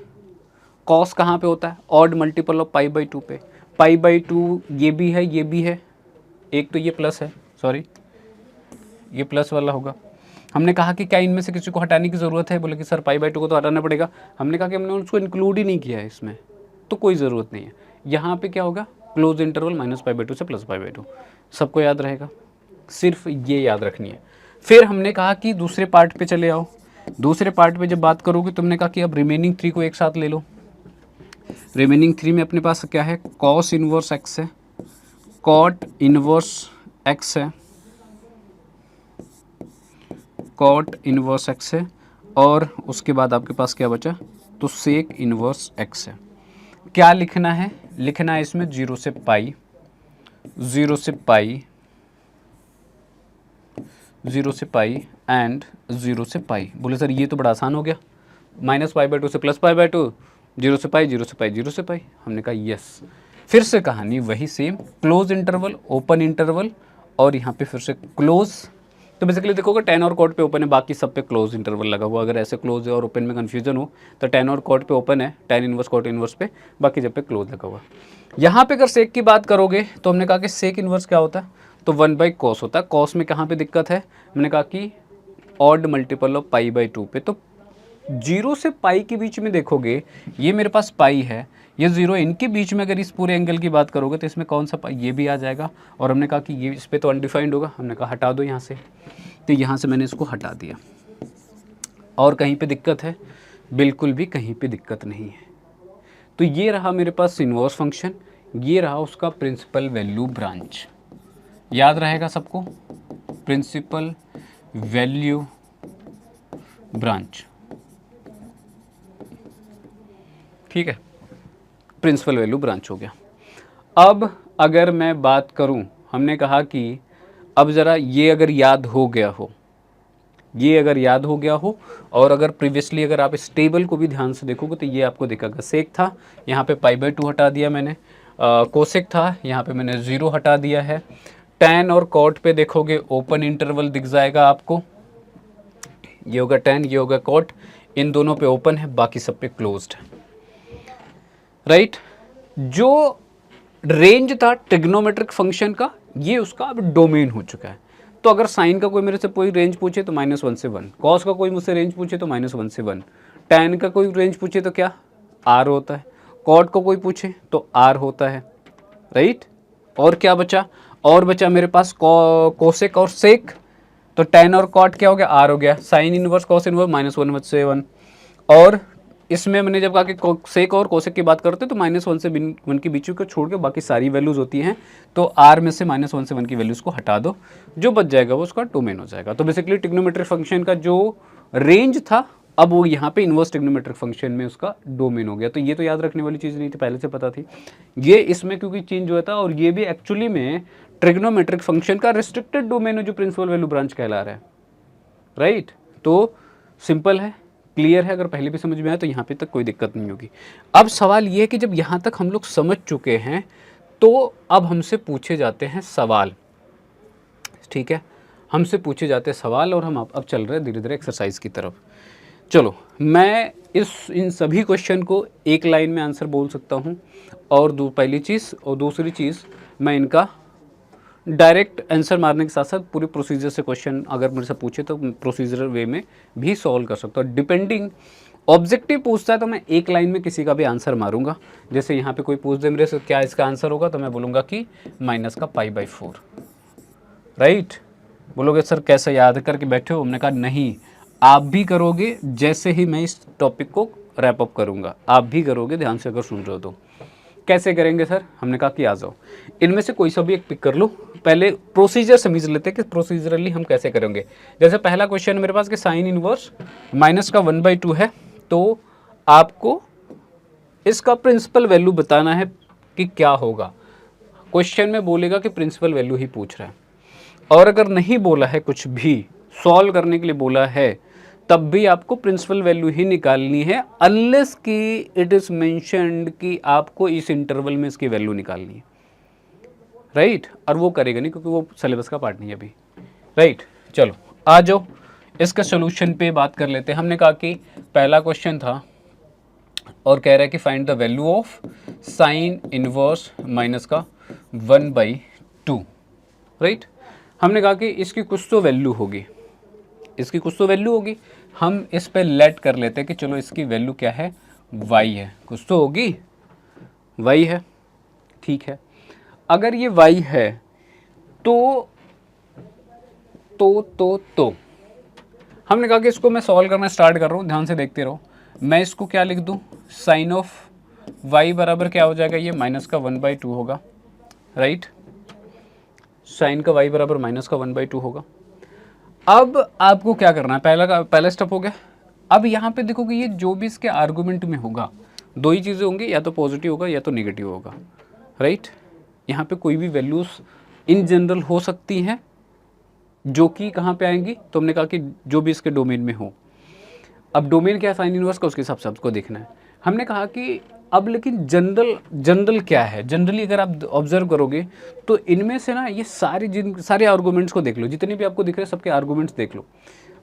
A: कॉस कहाँ पे होता है, ऑड मल्टीपल ऑफ π/2 पे। π/2 ये भी है, ये भी है, एक तो ये प्लस है, सॉरी ये प्लस वाला होगा। हमने कहा कि क्या इनमें से किसी को हटाने की ज़रूरत है, बोले कि सर π/2 को तो हटाना पड़ेगा। हमने कहा कि हमने उसको इंक्लूड ही नहीं किया है इसमें, तो कोई ज़रूरत नहीं है। यहाँ पे क्या होगा, क्लोज इंटरवल -π/2 से +π/2, सबको याद रहेगा, सिर्फ ये याद रखनी है। फिर हमने कहा कि दूसरे पार्ट पे चले आओ। दूसरे पार्ट पे जब बात करोगे तो हमने कहा कि अब रिमेनिंग 3 को एक साथ ले लो। रिमेनिंग 3 में अपने पास क्या है, कॉस इनवर्स x है, कॉट इनवर्स x है, कॉट इनवर्स x है, और उसके बाद आपके पास क्या बचा, तो सेक इनवर्स x है। क्या लिखना है, लिखना है इसमें 0 से पाई, 0 से पाई, 0 से पाई एंड 0 से पाई। बोले सर ये तो बड़ा आसान हो गया, -π/2 से +π/2, 0 से पाई, 0 से पाई, 0 से पाई। हमने कहा यस। फिर से कहानी वही same, close interval, open interval, और यहाँ पे फिर से क्लोज। तो बेसिकली देखोगे tan और कॉट पे ओपन है, बाकी सब पे क्लोज इंटरवल लगा हुआ। अगर ऐसे क्लोज है और ओपन में कन्फ्यूजन हो तो tan और कॉट पे ओपन है, tan इनवर्स कॉट इनवर्स पे, बाकी जब पे क्लोज लगा हुआ। यहाँ पे अगर सेक की बात करोगे तो हमने कहा कि सेक इनवर्स क्या होता है, तो 1/cos होता है। कॉस में कहाँ पे दिक्कत है, हमने कहा कि ऑड मल्टीपल ऑफ π/2 पे। तो 0 से पाई के बीच में देखोगे, ये मेरे पास पाई है, ये 0, इनके बीच में अगर इस पूरे एंगल की बात करोगे तो इसमें कौन सा पाई, ये भी आ जाएगा। और हमने कहा कि ये इस पर तो अनडिफाइंड होगा, हमने कहा हटा दो यहाँ से, तो यहाँ से मैंने इसको हटा दिया। और कहीं पे दिक्कत है, बिल्कुल भी कहीं पे दिक्कत नहीं है। तो ये रहा मेरे पास इनवर्स फंक्शन, ये रहा उसका प्रिंसिपल वैल्यू ब्रांच। याद रहेगा सबको, प्रिंसिपल वैल्यू ब्रांच, ठीक है, प्रिंसिपल वैल्यू ब्रांच हो गया। अब अगर मैं बात करूं, हमने कहा कि अब ज़रा ये अगर याद हो गया हो, ये अगर याद हो गया हो, और अगर प्रीवियसली अगर आप इस टेबल को भी ध्यान से देखोगे तो ये आपको दिखेगा, सेक था यहाँ पे π/2 हटा दिया मैंने, कोसेक था यहाँ पे मैंने 0 हटा दिया है। tan और कॉट पे देखोगे ओपन इंटरवल दिख जाएगा आपको, ये होगा tan, ये होगा कॉट, इन दोनों पे ओपन है, बाकी सब पे क्लोज्ड है, राइट। जो रेंज था ट्रिग्नोमेट्रिक फंक्शन का, ये उसका अब डोमेन हो चुका है। तो अगर साइन का कोई मेरे से कोई रेंज पूछे तो -1 से 1, कॉस का कोई मुझसे रेंज पूछे तो -1 से 1, tan का कोई रेंज पूछे तो क्या r होता है, कॉट को कोई पूछे तो r होता है, राइट। और क्या बचा, और बचा मेरे पास कोसेक और सेक, तो tan और कॉट क्या हो गया, r हो गया। साइन इनवर्स कॉस इनवर्स -1 से 1, और इसमें मैंने जब कहा कि सेक और कोसेक की बात करते हैं तो -1 से 1 के बीच को छोड़ के बाकी सारी वैल्यूज़ होती हैं, तो r में से -1 से 1 की वैल्यूज़ को हटा दो, जो बच जाएगा वो उसका डोमेन हो जाएगा। तो बेसिकली ट्रिग्नोमेट्रिक फंक्शन का जो रेंज था, अब वो यहाँ पे इन्वर्स ट्रिग्नोमेट्रिक फंक्शन में उसका डोमेन हो गया। तो ये तो याद रखने वाली चीज़ नहीं थी, पहले से पता थी। ये इसमें क्योंकि चेंज हुआ था, और ये भी एक्चुअली में ट्रिग्नोमेट्रिक फंक्शन का रिस्ट्रिक्टेड डोमेन है जो प्रिंसिपल वैल्यू ब्रांच कहला रहा है, राइट। तो सिंपल है, क्लियर है, अगर पहले भी समझ में आया तो यहाँ पे तक कोई दिक्कत नहीं होगी। अब सवाल ये है कि जब यहाँ तक हम लोग समझ चुके हैं तो अब हमसे पूछे जाते हैं सवाल, ठीक है, हमसे पूछे जाते हैं सवाल, और हम अब चल रहे हैं धीरे धीरे एक्सरसाइज की तरफ। चलो, मैं इन सभी क्वेश्चन को एक लाइन में आंसर बोल सकता हूँ, और पहली चीज़, और दूसरी चीज़ मैं इनका डायरेक्ट आंसर मारने के साथ साथ पूरे प्रोसीजर से क्वेश्चन अगर मेरे से पूछे तो प्रोसीजर वे में भी सॉल्व कर सकता हूँ। डिपेंडिंग, ऑब्जेक्टिव पूछता है तो मैं एक लाइन में किसी का भी आंसर मारूंगा। जैसे यहाँ पे कोई पूछ दे मेरे से क्या इसका आंसर होगा, तो मैं बोलूँगा कि -π/4, राइट, बोलोगे सर कैसे याद करके बैठे हो, हमने कहा नहीं, आप भी करोगे जैसे ही मैं इस टॉपिक को रैप अप करूँगा, आप भी करोगे, ध्यान से अगर सुन रहे हो तो। कैसे करेंगे सर, हमने कहा कि आ जाओ, इनमें से कोई सा भी एक पिक कर लो, पहले प्रोसीजर समझ लेते हैं कि प्रोसीजरली हम कैसे करेंगे। जैसे पहला क्वेश्चन मेरे पास कि साइन इनवर्स माइनस का 1/2 है, तो आपको इसका प्रिंसिपल वैल्यू बताना है कि क्या होगा। क्वेश्चन में बोलेगा कि प्रिंसिपल वैल्यू ही पूछ रहा है, और अगर नहीं बोला है, कुछ भी सॉल्व करने के लिए बोला है, तब भी आपको प्रिंसिपल वैल्यू ही निकालनी है, अनलेस कि इट इज मेंशन्ड कि आपको इस इंटरवल में इसकी वैल्यू निकालनी है, राइट। और वो करेगा नहीं क्योंकि वो सिलेबस का पार्ट नहीं है अभी, राइट। चलो आ जाओ, इसका सोल्यूशन पे बात कर लेते हैं। हमने कहा कि पहला क्वेश्चन था और कह रहा है कि find the value of sine inverse minus का 1/2, राइट। हमने कहा कि इसकी कुछ तो वैल्यू होगी, इसकी कुछ तो वैल्यू होगी, हम इस पे लेट कर लेते हैं कि चलो इसकी वैल्यू क्या है, y है, कुछ तो होगी, y है, ठीक है। अगर ये y है तो हमने कहा कि इसको मैं सॉल्व करना स्टार्ट कर रहा हूँ, ध्यान से देखते रहो। मैं इसको क्या लिख दूँ, साइन ऑफ y बराबर क्या हो जाएगा, ये माइनस का 1/2 होगा, राइट। साइन का y बराबर माइनस का 1/2 होगा। अब आपको क्या करना है, पहला स्टेप हो गया। अब यहाँ पे देखो कि ये जो भी इसके आर्गुमेंट में होगा, दो ही चीज़ें होंगी, या तो पॉजिटिव होगा या तो नेगेटिव होगा, राइट। यहाँ पे कोई भी वैल्यूज इन जनरल हो सकती हैं जो कि कहाँ पे आएंगी, तो हमने कहा कि जो भी इसके डोमेन में हो। अब डोमेन क्या है साइन इनवर्स का, उसके हिसाब से आपको देखना है। हमने कहा कि अब लेकिन जनरल क्या है, जनरली अगर आप ऑब्जर्व करोगे तो इनमें से ना ये सारे आर्गूमेंट्स को देख लो, जितने भी आपको दिख रहे हैं सबके आर्गूमेंट्स देख लो।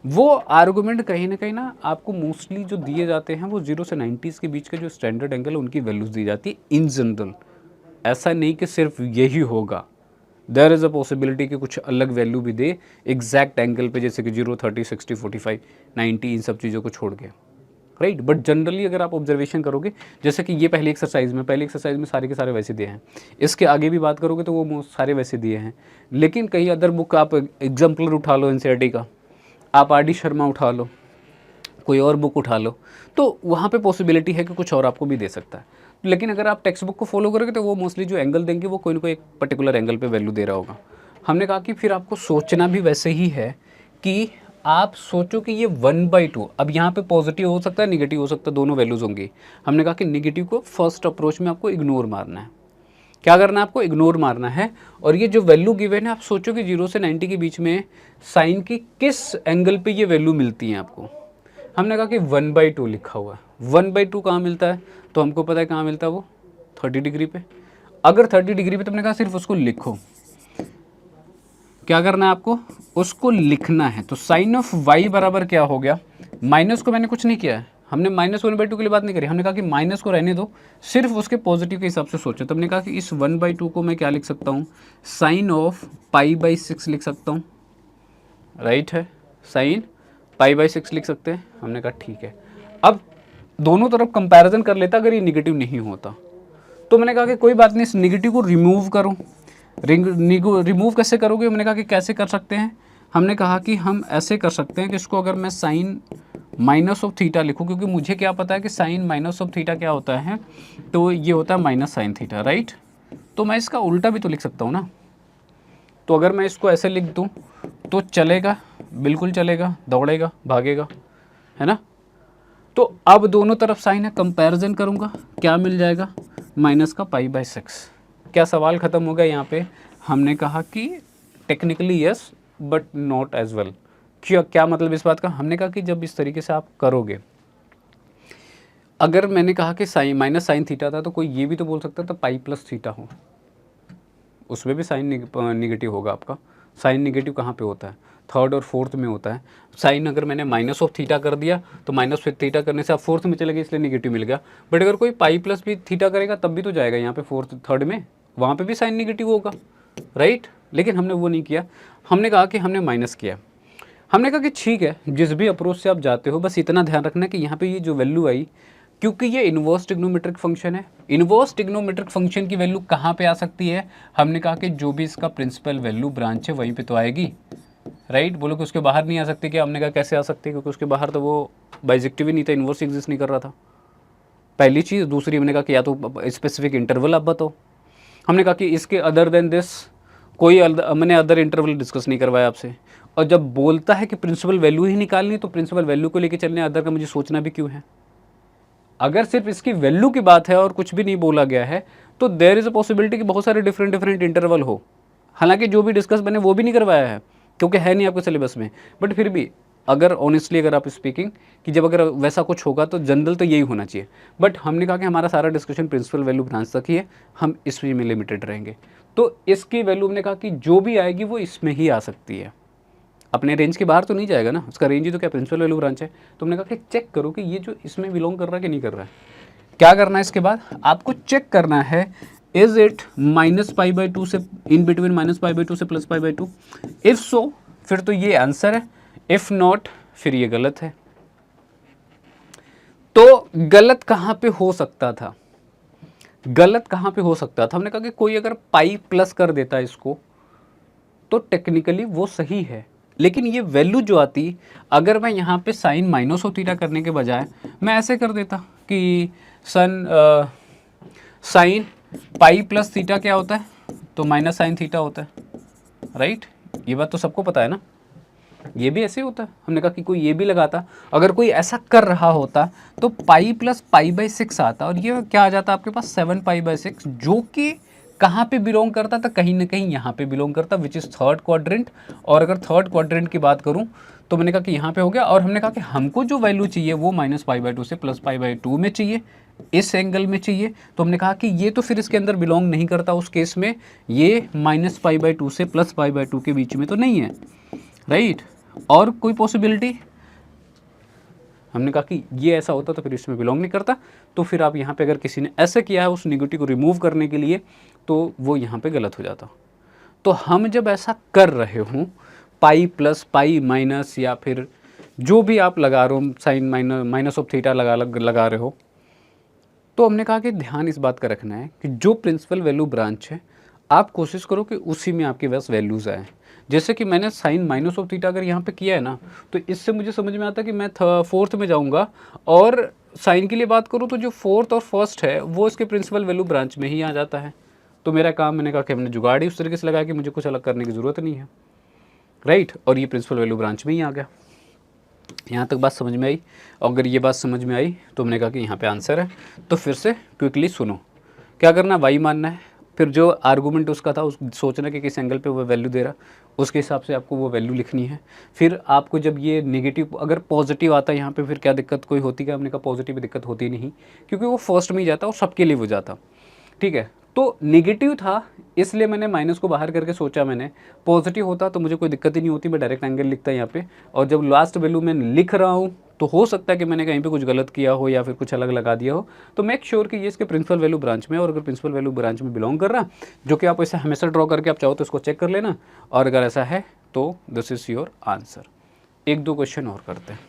A: वो आर्गूमेंट कहीं ना आपको मोस्टली जो दिए जाते हैं वो 0 से 90s के बीच के जो स्टैंडर्ड एंगल है उनकी वैल्यूज दी जाती है इन जनरल। ऐसा नहीं कि सिर्फ यही होगा, देयर इज़ अ पॉसिबिलिटी कि कुछ अलग वैल्यू भी दे एग्जैक्ट एंगल पे, जैसे कि 0, 30, 60, 45, 90, इन सब चीज़ों को छोड़ के, राइट। बट जनरली अगर आप ऑब्जर्वेशन करोगे, जैसे कि ये पहली एक्सरसाइज में सारे के सारे वैसे दिए हैं, इसके आगे भी बात करोगे तो वो सारे वैसे दिए हैं। लेकिन कहीं अदर बुक आप एग्जाम्पलर उठा लो एनसीईआरटी का, आप आर डी शर्मा उठा लो, कोई और बुक उठा लो, तो वहाँ पे पॉसिबिलिटी है कि कुछ और आपको भी दे सकता है। लेकिन अगर आप टेक्स्ट बुक को फॉलो करोगे तो वो मोस्टली जो एंगल देंगे वो कोई ना कोई एक पर्टिकुलर एंगल पे वैल्यू दे रहा होगा। हमने कहा कि फिर आपको सोचना भी वैसे ही है कि आप सोचो कि ये 1/2, अब यहाँ पे पॉजिटिव हो सकता है, निगेटिव हो सकता है, दोनों वैल्यूज होंगी। हमने कहा कि निगेटिव को फर्स्ट अप्रोच में आपको इग्नोर मारना है। क्या करना है आपको, इग्नोर मारना है। और ये जो वैल्यू गिवन है, आप सोचो कि 0 से 90 के बीच में साइन की किस एंगल पे ये वैल्यू मिलती है आपको। हमने कहा कि 1/2 लिखा हुआ है। 1/2 कहाँ मिलता है, तो हमको पता है कहाँ मिलता है, वो 30 डिग्री पे। अगर 30 डिग्री पे, तो हमने कहा सिर्फ उसको लिखो। क्या करना है आपको, उसको लिखना है। तो साइन ऑफ y बराबर क्या हो गया, माइनस को मैंने कुछ नहीं किया है, हमने -1/2 के लिए बात नहीं करी, हमने कहा कि माइनस को रहने दो, सिर्फ उसके पॉजिटिव के हिसाब से सोचो। तो हमने कहा कि इस 1/2 को मैं क्या लिख सकता हूँ, साइन ऑफ π/6 लिख सकता हूँ, राइट है, साइन π/6 लिख सकते हैं। हमने कहा ठीक है। अब दोनों तरफ कंपैरिजन कर लेता, अगर ये निगेटिव नहीं होता तो मैंने कहा कि कोई बात नहीं, इस निगेटिव को रिमूव करो। रिमूव कैसे करोगे, हमने कहा कि कैसे कर सकते हैं, हमने कहा कि हम ऐसे कर सकते हैं कि इसको अगर मैं साइन माइनस ऑफ थीटा लिखूँ, क्योंकि मुझे क्या पता है कि साइन माइनस ऑफ थीटा क्या होता है, तो ये होता है माइनस साइन थीटा, राइट। तो मैं इसका उल्टा भी तो लिख सकता हूँ ना। तो अगर मैं इसको ऐसे लिख दूँ तो चलेगा, बिल्कुल चलेगा, दौड़ेगा, भागेगा, है ना। तो अब दोनों तरफ साइन है, कंपैरिजन करूँगा, क्या मिल जाएगा, माइनस का π/6। क्या सवाल ख़त्म हो गया यहाँ पे। हमने कहा कि technically yes but not as well. क्या मतलब इस बात का, हमने कहा कि जब इस तरीके से आप करोगे, अगर मैंने कहा कि साइन माइनस साइन थीटा था, तो कोई ये भी तो बोल सकता था π+θ हो, उसमें भी साइन निगेटिव होगा आपका। साइन निगेटिव कहाँ पे होता है, थर्ड और फोर्थ में होता है। साइन अगर मैंने माइनस ऑफ थीटा कर दिया तो माइनस फिर थीटा करने से आप फोर्थ में चले गए, इसलिए निगेटिव मिल गया। बट अगर कोई π+ भी थीटा करेगा तब भी तो जाएगा यहाँ पे फोर्थ थर्ड में, वहाँ पे भी साइन निगेटिव होगा, राइट। लेकिन हमने वो नहीं किया, हमने कहा कि हमने माइनस किया। हमने कहा कि ठीक है, जिस भी अप्रोच से आप जाते हो, बस इतना ध्यान रखना कि यहाँ पे ये जो वैल्यू आई, क्योंकि ये इन्वर्स ट्रिग्नोमेट्रिक फंक्शन है, इन्वर्स ट्रिग्नोमेट्रिक फंक्शन की वैल्यू कहाँ पे आ सकती है, हमने कहा कि जो भी इसका प्रिंसिपल वैल्यू ब्रांच है वहीं पे तो आएगी। राइट। बोलो कि उसके बाहर नहीं आ सकती क्या? हमने कहा कैसे आ सकती है, क्योंकि उसके बाहर तो वो बाइजेक्टिव ही नहीं था, इन्वर्स एग्जिस्ट नहीं कर रहा था, पहली चीज़। दूसरी हमने कहा कि या तो स्पेसिफिक इंटरवल आप बताओ। हमने कहा कि इसके अदर देन दिस कोई मैंने अदर इंटरवल डिस्कस नहीं करवाया आपसे। और जब बोलता है कि प्रिंसिपल वैल्यू ही निकालनी, तो प्रिंसिपल वैल्यू को लेके चलने, अदर का मुझे सोचना भी क्यों है? अगर सिर्फ इसकी वैल्यू की बात है और कुछ भी नहीं बोला गया है, तो देयर इज़ अ पॉसिबिलिटी कि बहुत सारे डिफरेंट इंटरवल हो। हालांकि जो भी डिस्कस मैंने वो भी नहीं करवाया है, क्योंकि है नहीं आपके सिलेबस में। बट फिर भी अगर ऑनेस्टली अगर आप स्पीकिंग कि जब अगर वैसा कुछ होगा तो जनरल तो यही होना चाहिए। बट हमने कहा कि हमारा सारा डिस्कशन प्रिंसिपल वैल्यू ब्रांच तक ही है, हम इसमें में लिमिटेड रहेंगे। तो इसकी वैल्यू हमने कहा कि जो भी आएगी वो इसमें ही आ सकती है, अपने रेंज के बाहर तो नहीं जाएगा ना, उसका रेंज ही तो क्या प्रिंसिपल वैल्यू ब्रांच है। तो हमने कहा कि चेक करो कि ये जो इसमें बिलोंग कर रहा है कि नहीं कर रहा है। क्या करना है इसके बाद? आपको चेक करना है इज इट -π/2 से इन बिटवीन -π/2 से +π/2। इफ सो फिर तो ये आंसर है, इफ नॉट फिर ये गलत है। तो गलत कहां पे हो सकता था? गलत कहां पे हो सकता था? हमने कहा कि कोई अगर पाई प्लस कर देता है इसको तो टेक्निकली वो सही है, लेकिन ये वैल्यू जो आती, अगर मैं यहाँ पे साइन माइनस ऑफ थीटा करने के बजाय मैं ऐसे कर देता कि साइन पाई प्लस थीटा क्या होता है, तो माइनस साइन थीटा होता है, राइट। ये बात तो सबको पता है ना, ये भी ऐसे होता है। हमने कहा कि कोई ये भी लगाता, अगर कोई ऐसा कर रहा होता तो पाई प्लस π/6 आता, और ये क्या आ जाता आपके पास 7π/6, जो कि कहाँ पे बिलोंग करता था? कहीं ना कहीं यहाँ पे बिलोंग करता, विच इज़ थर्ड क्वाड्रेंट। और अगर थर्ड क्वाड्रेंट की बात करूँ तो मैंने कहा कि यहाँ पे हो गया। और हमने कहा कि हमको जो वैल्यू चाहिए वो -π/2 से +π/2 में चाहिए, इस एंगल में चाहिए। तो हमने कहा कि ये तो फिर इसके अंदर बिलोंग नहीं करता, उस केस में ये -π/2 से +π/2 के बीच में तो नहीं है, राइट। और कोई पॉसिबिलिटी? हमने कहा कि ये ऐसा होता तो फिर इसमें बिलोंग नहीं करता। तो फिर आप यहाँ पे अगर किसी ने ऐसे किया है उस निगेटिव को रिमूव करने के लिए, तो वो यहाँ पे गलत हो जाता। तो हम जब ऐसा कर रहे हों, पाई प्लस पाई माइनस या फिर जो भी आप लगा रहे हो, साइन माइनस ऑफ थीटा लगा रहे हो, तो हमने कहा कि ध्यान इस बात का रखना है कि जो प्रिंसिपल वैल्यू ब्रांच है आप कोशिश करो कि उसी में आपके पास वैल्यूज़ आए। जैसे कि मैंने साइन माइनस ऑफ थीटा अगर यहाँ पे किया है ना, तो इससे मुझे समझ में आता है कि मैं फोर्थ में जाऊँगा, और साइन के लिए बात करूँ तो जो फोर्थ और फर्स्ट है वो इसके प्रिंसिपल वैल्यू ब्रांच में ही आ जाता है। तो मेरा काम, मैंने कहा कि हमने जुगाड़ ही उस तरीके से लगाया कि मुझे कुछ अलग करने की ज़रूरत नहीं है, राइट। और ये प्रिंसिपल वैल्यू ब्रांच में ही आ गया। यहाँ तक बात समझ में आई? और अगर ये बात समझ में आई तो हमने कहा कि यहाँ पे आंसर है। तो फिर से क्विकली सुनो, क्या करना, वाई मानना है, फिर जो आर्गूमेंट उसका था उस सोचना कि किस एंगल पे वो वैल्यू दे रहा, उसके हिसाब से आपको वो वैल्यू लिखनी है। फिर आपको जब ये नेगेटिव अगर पॉजिटिव आता है यहाँ पे, फिर क्या दिक्कत कोई होती क्या? हमने कहा पॉजिटिव दिक्कत होती नहीं, क्योंकि वो फर्स्ट में ही जाता और सबके लिए वो जाता, ठीक है। तो नेगेटिव था इसलिए मैंने माइनस को बाहर करके सोचा मैंने, पॉजिटिव होता तो मुझे कोई दिक्कत ही नहीं होती, मैं डायरेक्ट एंगल लिखता यहाँ पे। और जब लास्ट वैल्यू मैं लिख रहा हूँ तो हो सकता है कि मैंने कहीं पे कुछ गलत किया हो या फिर कुछ अलग लगा दिया हो, तो मेक श्योर कि ये इसके प्रिंसिपल वैल्यू ब्रांच में, और अगर प्रिंसिपल वैल्यू ब्रांच में बिलोंग कर रहा, जो कि आप ऐसे हमेशा ड्रॉ करके आप चाहो तो इसको चेक कर लेना, और अगर ऐसा है तो दिस इज़ योर आंसर। एक दो क्वेश्चन और करते हैं,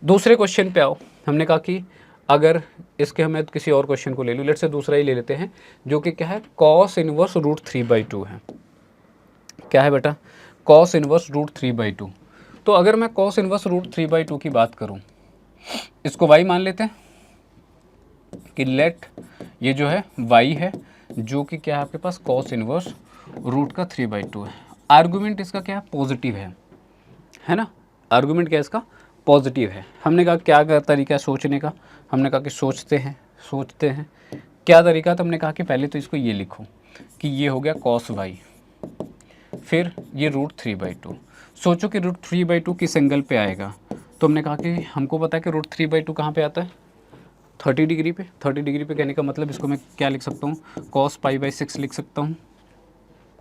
A: दूसरे क्वेश्चन पे आओ। हमने कहा कि अगर इसके हमें किसी और क्वेश्चन को ले लूँ, लेट से दूसरा ही ले लेते हैं, जो कि क्या है, कॉस इनवर्स √3/2 है। क्या है बेटा? Cos inverse √3/2। तो अगर मैं कॉस इनवर्स √3/2 की बात करूं, इसको y मान लेते हैं कि लेट ये जो है y है, जो कि क्या है आपके पास कॉस इनवर्स √3/2 है। आर्गुमेंट इसका क्या है? पॉजिटिव है ना। आर्गुमेंट क्या है इसका? पॉजिटिव है। हमने कहा क्या तरीका है सोचने का? हमने कहा कि सोचते हैं क्या तरीका? तो हमने कहा कि पहले तो इसको ये लिखो कि ये हो गया कॉस y, फिर ये √3/2। सोचो कि √3/2 किस एंगल पे आएगा? तो हमने कहा कि हमको पता है कि √3/2 कहाँ पे आता है? 30 डिग्री पे। 30 डिग्री पे कहने का मतलब इसको मैं क्या लिख सकता हूँ? cos π/6 लिख सकता हूँ,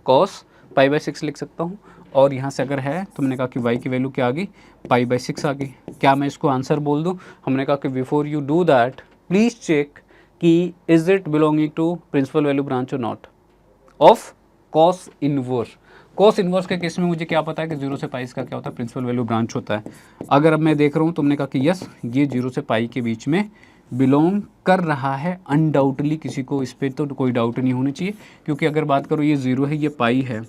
A: cos π/6 लिख सकता हूँ। और यहाँ से अगर है तो हमने कहा कि y की वैल्यू क्या आ गई? π/6 आ गई। क्या मैं इसको आंसर बोल दूँ? हमने कहा कि before you do that please check कि is it belonging to principal value branch और not of cos inverse. Cos inverse के केस में मुझे क्या पता है कि 0 से पाई इसका क्या होता है? प्रिंसिपल वैल्यू ब्रांच होता है। अगर अब मैं देख रहा हूँ तो हमने कहा कि यस, ये 0 से पाई के बीच में बिलोंग कर रहा है अनडाउटली, किसी को इस पर तो कोई डाउट नहीं होनी चाहिए, क्योंकि अगर बात करो ये 0 है ये पाई है,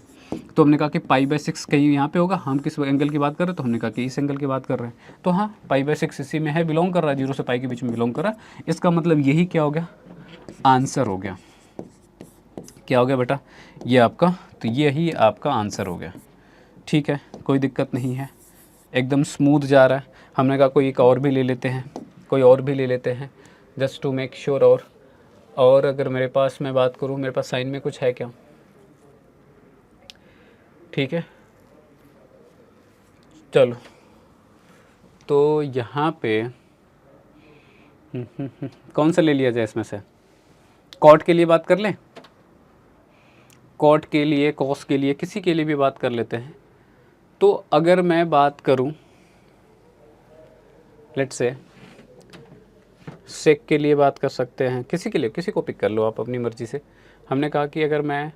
A: तो हमने कहा कि π/6 कहीं यहाँ पे होगा, हम किस एंगल की बात कर रहे हैं, तो हमने कहा कि इस एंगल की बात कर रहे हैं। तो हाँ, π/6 इसी में है, बिलोंग कर रहा है, 0 से पाई के बीच में बिलोंग कर रहा है। इसका मतलब यही क्या हो गया, आंसर हो गया। क्या हो गया बेटा, ये आपका, तो यही आपका आंसर हो गया। ठीक है, कोई दिक्कत नहीं है, एकदम स्मूथ जा रहा है। हमने कहा कोई एक और भी ले लेते हैं, कोई और भी ले लेते हैं, जस्ट टू मेक श्योर। और अगर मेरे पास मैं बात करूँ, मेरे पास साइन में कुछ है क्या? ठीक है, चलो तो यहाँ पे कौन सा ले लिया जाए इसमें से? कॉट के लिए बात कर लें, कॉट के लिए, कॉस के लिए, किसी के लिए भी बात कर लेते हैं। तो अगर मैं बात करूं, लेट्स से सेक के लिए बात कर सकते हैं, किसी के लिए, किसी को पिक कर लो आप अपनी मर्ज़ी से। हमने कहा कि अगर मैं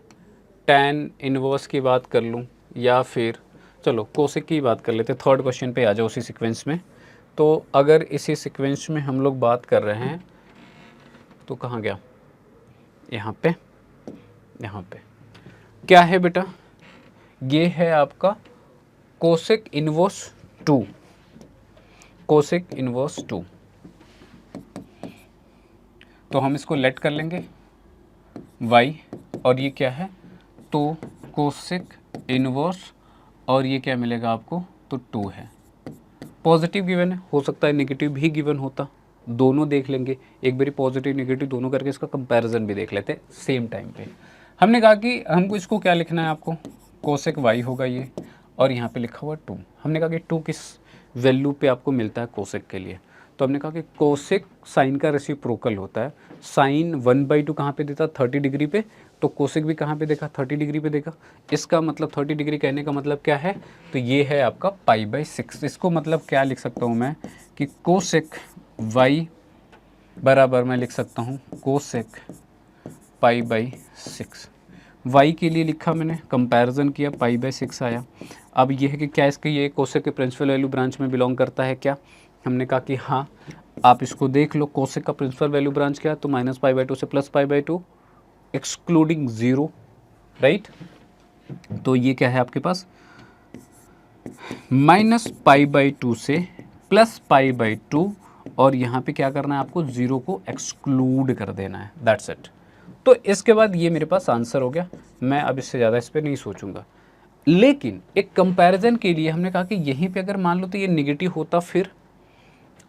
A: tan इनवर्स की बात कर लूं, या फिर चलो कोसेक की बात कर लेते हैं। थर्ड क्वेश्चन पे आ जाओ उसी सीक्वेंस में। तो अगर इसी सीक्वेंस में हम लोग बात कर रहे हैं, तो कहाँ गया, यहाँ पे, यहाँ पे क्या है बेटा, ये है आपका कोसेक इनवर्स 2, कोसेक इनवर्स 2। तो हम इसको लेट कर लेंगे y, और ये क्या है, तो कोसेक इनवर्स, और ये क्या मिलेगा आपको, तो 2 है। पॉजिटिव गिवन है, हो सकता है नेगेटिव भी गिवन होता, दोनों देख लेंगे एक बारी, पॉजिटिव नेगेटिव दोनों करके इसका कंपैरिजन भी देख लेते हैं सेम टाइम पे। हमने कहा कि हमको इसको क्या लिखना है, आपको कोसेक y होगा ये, और यहाँ पे लिखा हुआ 2। हमने कहा कि 2 किस वैल्यू पे आपको मिलता है कोसेक के लिए, तो हमने कहा कि कोसेक साइन का रेसिप्रोकल होता है। साइन 1/2 कहाँ पे देता, 30 डिग्री पे, तो कोसेक भी कहाँ पे देखा, 30 डिग्री पे देखा। इसका मतलब 30 डिग्री कहने का मतलब क्या है, तो ये है आपका π/6। इसको मतलब क्या लिख सकता हूँ मैं, कि कोसेक y बराबर मैं लिख सकता हूँ कोसेक π/6। y के लिए लिखा मैंने, कंपैरिजन किया, π/6 आया। अब ये है कि क्या इसके, ये कोसेक के प्रिंसिपल वैल्यू ब्रांच में बिलोंग करता है क्या? हमने कहा कि हाँ, आप इसको देख लो, कोसेक का प्रिंसिपल वैल्यू ब्रांच क्या है, तो -π/2 से +π/2 एक्सक्लूडिंग 0, राइट। तो ये क्या है आपके पास, -π/2 से +π/2, और यहाँ पे क्या करना है आपको, 0 को एक्सक्लूड कर देना है, दैट्स इट। तो इसके बाद ये मेरे पास आंसर हो गया। मैं अब इससे ज़्यादा इस पर नहीं सोचूंगा। लेकिन एक कंपैरिजन के लिए हमने कहा कि यहीं पे अगर मान लो तो ये निगेटिव होता, फिर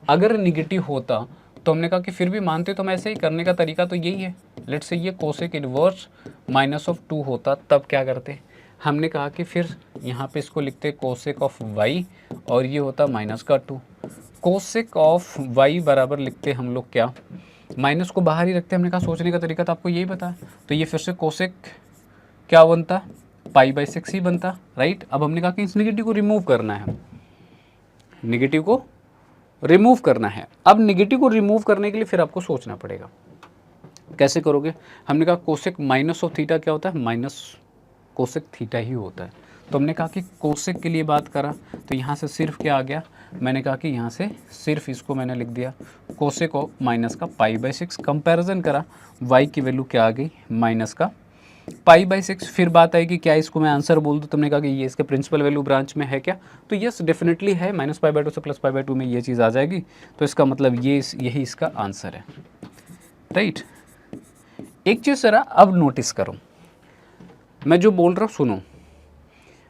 A: अगर निगेटिव होता तो हमने कहा कि फिर भी मानते, तो मैं ऐसे ही करने का तरीका तो यही है। लेट्स से ये कोसेक इनवर्स -2 होता, तब क्या करते, हमने कहा कि फिर यहाँ पे इसको लिखते कोसेक ऑफ y, और ये होता -2। कोसेक ऑफ y बराबर लिखते हम लोग क्या, माइनस को बाहर ही रखते। हमने कहा सोचने का तरीका तो आपको यही पता है, तो ये फिर से कोसेक क्या बनता, π/6 ही बनता, राइट। अब हमने कहा कि इस नेगेटिव को रिमूव करना है, नेगेटिव को रिमूव करना है। अब नेगेटिव को रिमूव करने के लिए फिर आपको सोचना पड़ेगा, कैसे करोगे। हमने कहा कोसेक माइनस ऑफ थीटा क्या होता है, माइनस कोसेक थीटा ही होता है। तो हमने कहा कि कोसेक के लिए बात करा, तो यहाँ से सिर्फ क्या आ गया, मैंने कहा कि यहाँ से सिर्फ इसको मैंने लिख दिया कोसेक ऑफ माइनस का π/6। कंपैरिजन करा, y की वैल्यू क्या आ गई, माइनस का π/6। फिर बात आई कि क्या इसको मैं आंसर बोल दूँ, तुमने कहा कि ये इसके प्रिंसिपल वैल्यू ब्रांच में है क्या, तो यस डेफिनेटली है, -π/2 से +π/2 में ये चीज़ आ जाएगी। तो इसका मतलब ये यही इसका आंसर है, राइट। एक चीज़ ज़रा अब नोटिस करो, मैं जो बोल रहा हूँ सुनो।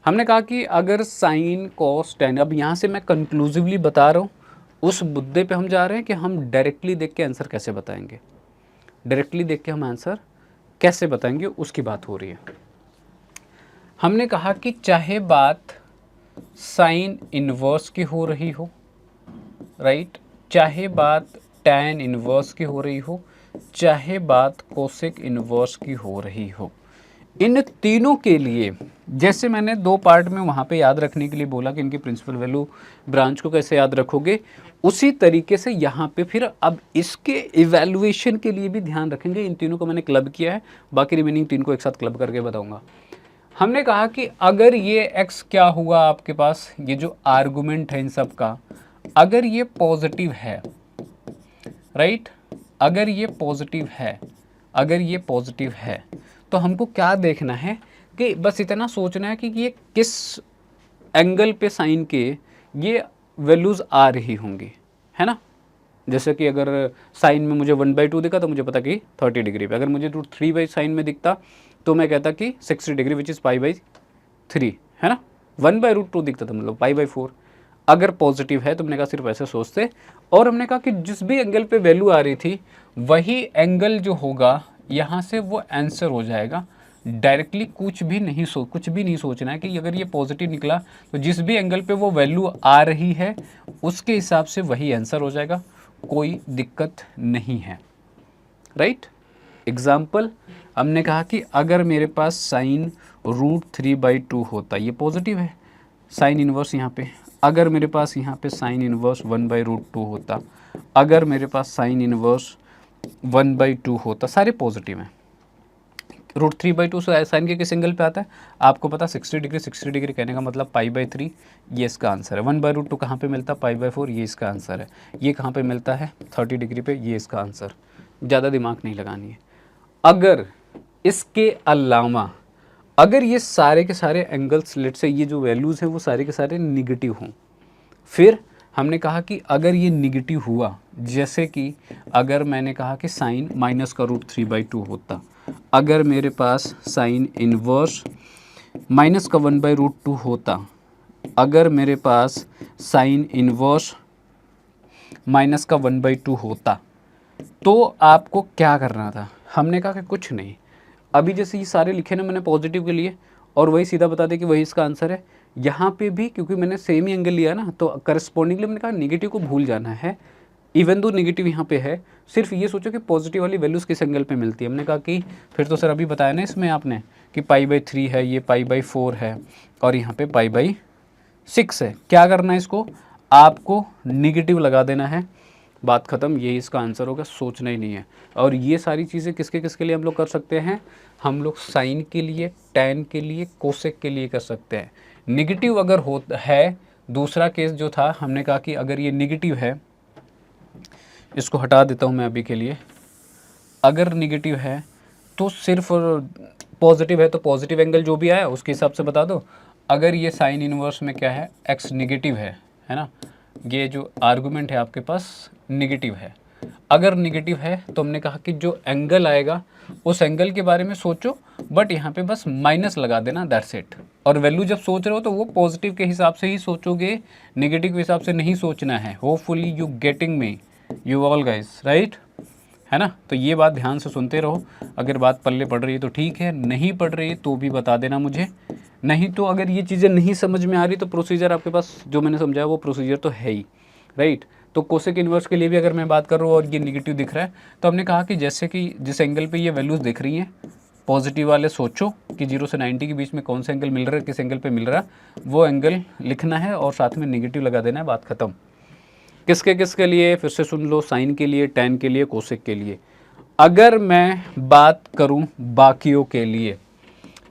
A: हमने कहा कि अगर साइन कॉस टेन, अब यहाँ से मैं कंक्लूसिवली बता रहा हूँ, उस मुद्दे पे हम जा रहे हैं कि हम डायरेक्टली देख के आंसर कैसे बताएंगे, डायरेक्टली देख के हम आंसर कैसे बताएंगे, उसकी बात हो रही है। हमने कहा कि चाहे बात साइन इनवर्स की हो रही हो, राइट, चाहे बात टैन इनवर्स की हो रही हो, चाहे बात कोसेक इनवर्स की हो रही हो, इन तीनों के लिए जैसे मैंने 2 पार्ट में वहाँ पे याद रखने के लिए बोला कि इनकी प्रिंसिपल वैल्यू ब्रांच को कैसे याद रखोगे, उसी तरीके से यहाँ पे फिर अब इसके इवैल्यूएशन के लिए भी ध्यान रखेंगे। इन तीनों को मैंने क्लब किया है, बाकी रिमेनिंग 3 को एक साथ क्लब करके बताऊंगा। हमने कहा कि अगर ये x क्या हुआ आपके पास, ये जो आर्गुमेंट है इन सब का, अगर ये पॉजिटिव है, राइट, अगर ये पॉजिटिव है, अगर ये पॉजिटिव है, तो हमको क्या देखना है कि बस इतना सोचना है कि ये किस एंगल पे साइन के ये वैल्यूज़ आ रही होंगी, है ना। जैसे कि अगर साइन में मुझे 1/2 दिखा तो मुझे पता कि 30 डिग्री पे, अगर मुझे √3 बाई साइन में दिखता तो मैं कहता कि 60 डिग्री विच इज़ π/3, है ना। 1/√2 दिखता था मतलब π/4। अगर पॉजिटिव है तो मैंने कहा सिर्फ ऐसे सोचते, और हमने कहा कि जिस भी एंगल पे वैल्यू आ रही थी वही एंगल जो होगा यहाँ से वो आंसर हो जाएगा। डायरेक्टली कुछ भी नहीं सोचना है कि अगर ये पॉजिटिव निकला तो जिस भी एंगल पे वो वैल्यू आ रही है उसके हिसाब से वही आंसर हो जाएगा, कोई दिक्कत नहीं है, राइट। एग्जाम्पल, हमने कहा कि अगर मेरे पास साइन √3/2 होता, ये पॉजिटिव है, साइन इनवर्स यहाँ पे, अगर मेरे पास यहाँ पे साइन इनवर्स 1/√2 होता, अगर मेरे पास साइन इनवर्स 1/2 होता, सारे पॉजिटिव हैं। √3/2 से साइन के किस एंगल पे आता है आपको पता, 60 डिग्री। 60 डिग्री कहने का मतलब π/3, ये इसका आंसर है। 1/√2 कहाँ पे मिलता है, π/4, ये इसका आंसर है। ये कहाँ पे मिलता है, 30 डिग्री पे, ये इसका आंसर। ज़्यादा दिमाग नहीं लगानी है। अगर इसके अलावा अगर ये सारे के सारे एंगल्स, लेट से ये जो वैल्यूज़ हैं वो सारे के सारे निगेटिव हों, फिर हमने कहा कि अगर ये निगेटिव हुआ, जैसे कि अगर मैंने कहा कि साइन माइनस का √3/2 होता, अगर मेरे पास साइन इनवर्स माइनस का 1/√2 होता, अगर मेरे पास साइन इनवर्स माइनस का 1/2 होता, तो आपको क्या करना था। हमने कहा कि कुछ नहीं, अभी जैसे ये सारे लिखे ना मैंने पॉजिटिव के लिए, और वही सीधा बता दे कि वही इसका आंसर है। यहाँ पे भी क्योंकि मैंने सेम ही एंगल लिया ना, तो करस्पॉन्डिंगली मैंने कहा निगेटिव को भूल जाना है, इवन दो निगेटिव यहाँ पे है, सिर्फ ये सोचो कि पॉजिटिव वाली वैल्यूज़ किस एंगल पे मिलती है। हमने कहा कि फिर तो सर अभी बताया ना इसमें आपने कि π/3 है, ये π/4 है, और यहाँ पे π/6 है। क्या करना है, इसको आपको निगेटिव लगा देना है, बात ख़त्म, यही इसका आंसर होगा, सोचना ही नहीं है। और ये सारी चीज़ें किसके किसके लिए हम लोग कर सकते हैं, हम लोग साइन के लिए, टैन के लिए, कोसेक के लिए कर सकते हैं। निगेटिव अगर हो है, दूसरा केस जो था हमने कहा कि अगर ये निगेटिव है, इसको हटा देता हूँ मैं अभी के लिए, अगर निगेटिव है तो सिर्फ पॉजिटिव है तो पॉजिटिव एंगल जो भी आया उसके हिसाब से बता दो। अगर ये साइन इनवर्स में क्या है, x निगेटिव है ना, ये जो आर्गुमेंट है आपके पास निगेटिव है। अगर निगेटिव है तो हमने कहा कि जो एंगल आएगा उस एंगल के बारे में सोचो, बट यहाँ पे बस माइनस लगा देना, दैट्स इट। और वैल्यू जब सोच रहे हो तो वो पॉजिटिव के हिसाब से ही सोचोगे, नेगेटिव के हिसाब से नहीं सोचना है। Hopefully you getting me, you all guys, right, है ना। तो ये बात ध्यान से सुनते रहो, अगर बात पल्ले पड़ रही है तो ठीक है, नहीं पड़ रही है तो भी बता देना मुझे। नहीं तो अगर ये चीज़ें नहीं समझ में आ रही तो प्रोसीजर आपके पास जो मैंने समझाया वो प्रोसीजर तो है ही, राइट। तो कोसेक इन्वर्स के लिए भी अगर मैं बात कर रहा हूँ और ये निगेटिव दिख रहा है, तो हमने कहा कि जैसे कि जिस एंगल पे ये वैल्यूज़ दिख रही हैं, पॉजिटिव वाले सोचो कि 0 से 90 के बीच में कौन सा एंगल मिल रहा है, किस एंगल पे मिल रहा है, वो एंगल लिखना है और साथ में निगेटिव लगा देना है, बात ख़त्म। किसके किसके लिए, फिर से सुन लो, साइन के लिए, टैन के लिए, कोसेक के लिए। अगर मैं बात करूं बाकियों के लिए,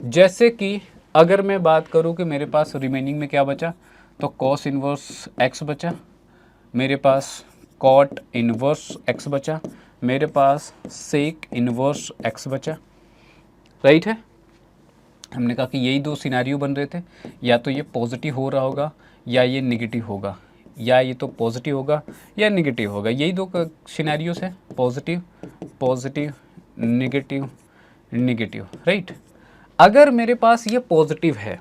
A: जैसे कि अगर मैं बात करूं कि मेरे पास रिमेनिंग में क्या बचा, तो कॉस इनवर्स x बचा, मेरे पास कॉट इनवर्स x बचा, मेरे पास सेक इनवर्स x बचा, राइट है। हमने कहा कि यही दो सिनेरियो बन रहे थे, या तो ये पॉजिटिव हो रहा होगा या ये निगेटिव होगा, या ये तो पॉजिटिव होगा या निगेटिव होगा, यही दो सिनेरियोस है, positive positive, negative negative, right. अगर मेरे पास ये पॉजिटिव है,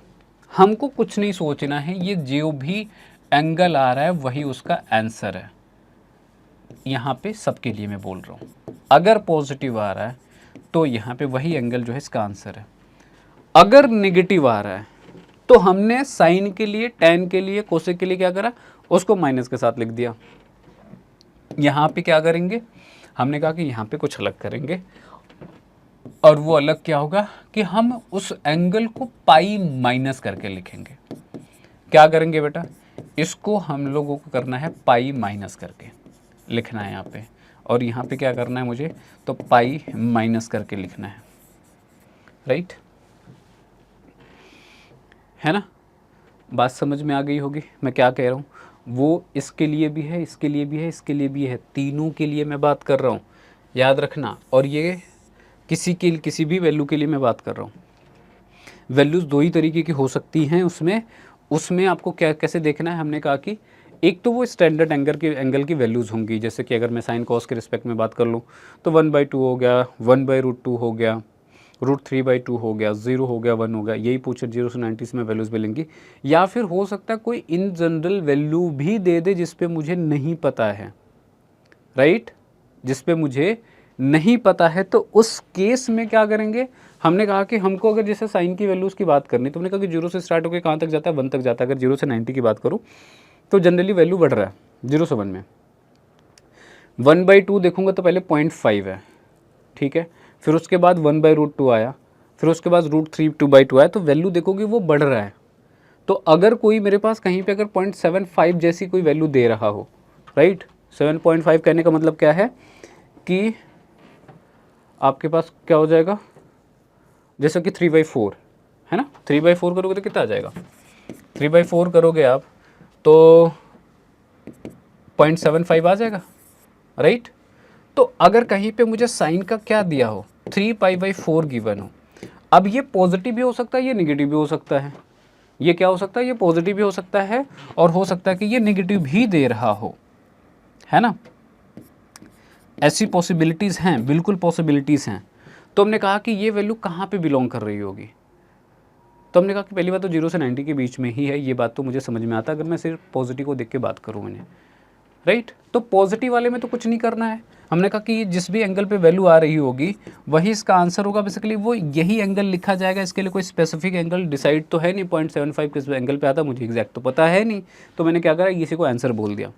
A: हमको कुछ नहीं सोचना है, ये जो भी एंगल आ रहा है वही उसका आंसर है। यहाँ पे सबके लिए मैं बोल रहा हूँ, अगर पॉजिटिव आ रहा है तो यहाँ पे वही एंगल जो है इसका आंसर है। अगर निगेटिव आ रहा है तो हमने साइन के लिए, टैन के लिए, कोसेक के लिए क्या करा, उसको माइनस के साथ लिख दिया। यहाँ पे क्या करेंगे, हमने कहा कि यहाँ पे कुछ अलग करेंगे, और वो अलग क्या होगा कि हम उस एंगल को पाई माइनस करके लिखेंगे। क्या करेंगे बेटा, इसको हम लोगों को करना है पाई माइनस करके लिखना है यहाँ पे, और यहाँ पे क्या करना है मुझे, तो पाई माइनस करके लिखना है, राइट, है ना। बात समझ में आ गई होगी मैं क्या कह रहा हूँ। वो इसके लिए भी है, इसके लिए भी है, इसके लिए भी है, तीनों के लिए मैं बात कर रहा हूँ, याद रखना। और ये किसी भी वैल्यू के लिए मैं बात कर रहा हूँ। वैल्यूज़ दो ही तरीके की हो सकती हैं उसमें। उसमें आपको क्या कैसे देखना है, हमने कहा कि एक तो वो स्टैंडर्ड एंगल की वैल्यूज़ होंगी, जैसे कि अगर मैं साइन कॉस के रिस्पेक्ट में बात कर लूँ तो 1/2 हो गया, 1/√2 हो गया, √3/2 हो गया, 0 हो गया, 1 हो गया, यही पूछे 0 से 90 में वैल्यूज़ मिलेंगी। या फिर हो सकता है कोई इन जनरल वैल्यू भी दे दे जिस पे मुझे नहीं पता है, राइट, जिस पे मुझे नहीं पता है। तो उस केस में क्या करेंगे, हमने कहा कि हमको अगर जैसे साइन की वैल्यूज़ की बात करनी, तो हमने कहा कि 0 से स्टार्ट होकर कहाँ तक जाता है, 1 तक जाता है। अगर 0 से 90 की बात करूँ तो जनरली वैल्यू बढ़ रहा है 0 से 1 में। 1/2 देखूंगा तो पहले 0.5 है, ठीक है, फिर उसके बाद 1/√2 आया, फिर उसके बाद √3 2/2 आया, तो वैल्यू देखोगे वो बढ़ रहा है। तो अगर कोई मेरे पास कहीं पे अगर 0.75 जैसी कोई वैल्यू दे रहा हो, राइट, 7.5 कहने का मतलब क्या है कि आपके पास क्या हो जाएगा, जैसे कि 3/4 है ना, 3/4 करोगे तो कितना आ जाएगा, 3/4 करोगे आप तो 0.75 आ जाएगा, राइट। तो अगर कहीं पे मुझे साइन का क्या दिया हो, 3π/4 गिवन हो, अब ये पॉजिटिव भी हो सकता है, ये निगेटिव भी हो सकता है, ये क्या हो सकता है, ये पॉजिटिव भी हो सकता है और हो सकता है कि ये निगेटिव भी दे रहा हो, है ना, ऐसी पॉसिबिलिटीज़ हैं, बिल्कुल पॉसिबिलिटीज़ हैं। तो हमने कहा कि ये वैल्यू कहाँ पे बिलोंग कर रही होगी, तो हमने कहा कि पहली बात तो 0 से 90 के बीच में ही है, ये बात तो मुझे समझ में आता है अगर मैं सिर्फ पॉजिटिव को देख के बात करूँ मैंने, राइट। तो पॉजिटिव वाले में तो कुछ नहीं करना है, हमने कहा कि जिस भी एंगल पे वैल्यू आ रही होगी वही इसका आंसर होगा, बेसिकली वो यही एंगल लिखा जाएगा। इसके लिए कोई स्पेसिफिक एंगल डिसाइड तो है नहीं, 0.75 किस एंगल पे आता मुझे एग्जैक्ट तो पता है नहीं, तो मैंने क्या करा, इसी को आंसर बोल दिया।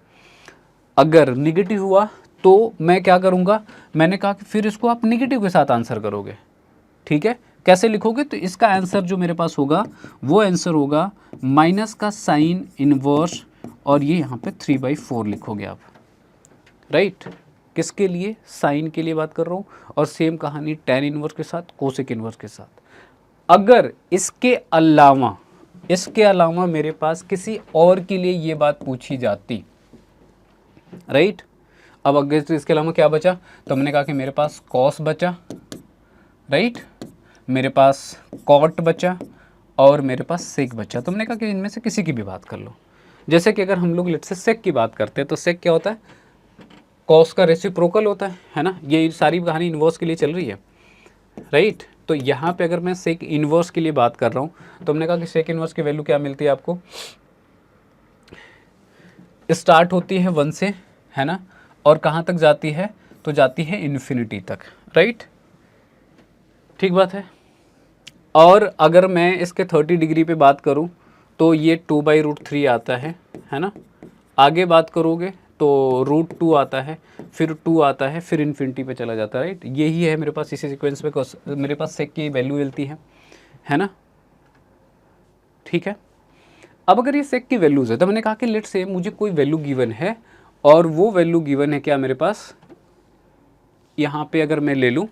A: अगर निगेटिव हुआ तो मैं क्या करूँगा, मैंने कहा कि फिर इसको आप निगेटिव के साथ आंसर करोगे, ठीक है। कैसे लिखोगे, तो इसका आंसर जो मेरे पास होगा वो आंसर होगा माइनस का साइन इनवर्स और ये यहाँ पे 3/4 लिखोगे आप, राइट। किसके लिए, साइन के लिए बात कर रहा हूँ, और सेम कहानी tan इनवर्स के साथ, कोसेक इनवर्स के साथ। अगर इसके अलावा मेरे पास किसी और के लिए ये बात पूछी जाती, राइट। अब अगर तो इसके अलावा क्या बचा, तो हमने कहा कि मेरे पास कॉस बचा, राइट, मेरे पास कॉट बचा और मेरे पास सेक बचा। तो हमने कहा कि इनमें से किसी की भी बात कर लो। जैसे कि अगर हम लोग लेट से सेक की बात करते हैं तो सेक क्या होता है, कॉस का रेसिप्रोकल होता है ना, ये सारी कहानी इन्वर्स के लिए चल रही है, राइट। तो यहाँ पे अगर मैं सेक इन्वर्स के लिए बात कर रहा हूँ तो हमने कहा कि सेक इन्वर्स की वैल्यू क्या मिलती है आपको, स्टार्ट होती है 1 से, है ना, और कहाँ तक जाती है, तो जाती है इन्फिनिटी तक, राइट, ठीक बात है। और अगर मैं इसके 30 डिग्री पे बात करूं तो ये 2/√3 आता है ना, आगे बात करोगे तो √2 आता है, फिर 2 आता है, फिर इन्फिनिटी पे चला जाता है, राइट। यही है मेरे पास, इसी सीक्वेंस पे मेरे पास सेक की वैल्यू मिलती है ना, ठीक है। अब अगर ये सेक की वैल्यूज़ है तो मैंने कहा कि लेट से मुझे कोई वैल्यू गिवन है और वो वैल्यू गिवन है क्या मेरे पास, यहाँ पे अगर मैं ले लूँ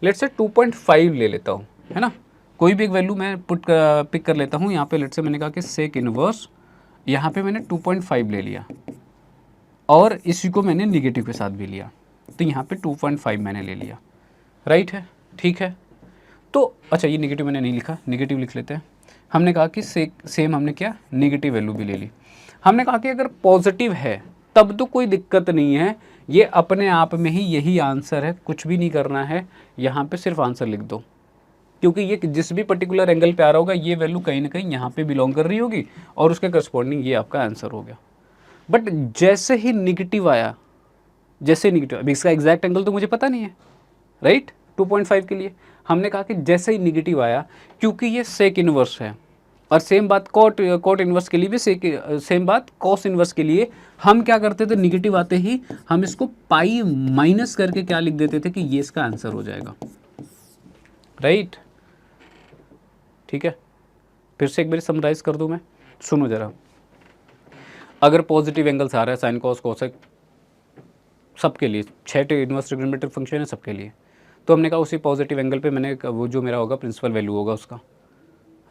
A: लेट से 2.5 ले लेता हूँ, है ना, कोई भी एक वैल्यू मैं पिक कर लेता हूँ। यहाँ पे लेट से मैंने कहा कि सेक इनवर्स, यहाँ पे मैंने 2.5 ले लिया और इसी को मैंने निगेटिव के साथ भी लिया, तो यहाँ पे 2.5 मैंने ले लिया, राइट है, ठीक है। तो अच्छा, ये निगेटिव मैंने नहीं लिखा, निगेटिव लिख लेते हैं। हमने कहा कि सेम हमने क्या, निगेटिव वैल्यू भी ले ली। हमने कहा कि अगर पॉजिटिव है तब तो कोई दिक्कत नहीं है, ये अपने आप में ही यही आंसर है, कुछ भी नहीं करना है, यहाँ पे सिर्फ आंसर लिख दो, क्योंकि ये जिस भी पर्टिकुलर एंगल पे आ रहा होगा ये वैल्यू कहीं ना कहीं यहाँ पे बिलोंग कर रही होगी और उसके करस्पॉन्डिंग ये आपका आंसर हो गया। बट जैसे ही निगेटिव आया, जैसे निगेटिव, अभी इसका एग्जैक्ट एंगल तो मुझे पता नहीं है, राइट, 2.5 के लिए हमने कहा कि जैसे ही निगेटिव आया, क्योंकि ये सेक इनवर्स है, और सेम बात कॉट इनवर्स के लिए भी सेम बात कॉस इनवर्स के लिए, हम क्या करते थे, निगेटिव आते ही हम इसको पाई माइनस करके क्या लिख देते थे कि ये इसका आंसर हो जाएगा, राइट, ठीक है। फिर से एक बार समराइज कर दूं मैं, सुनो जरा। अगर पॉजिटिव एंगल्स आ रहा है, साइन कॉस कोसेक सबके लिए, 6 इनवर्स ट्रिग्नोमेट्रिक फंक्शन है सबके लिए, तो हमने कहा उसी पॉजिटिव एंगल पे मैंने वो जो मेरा होगा प्रिंसिपल वैल्यू होगा उसका,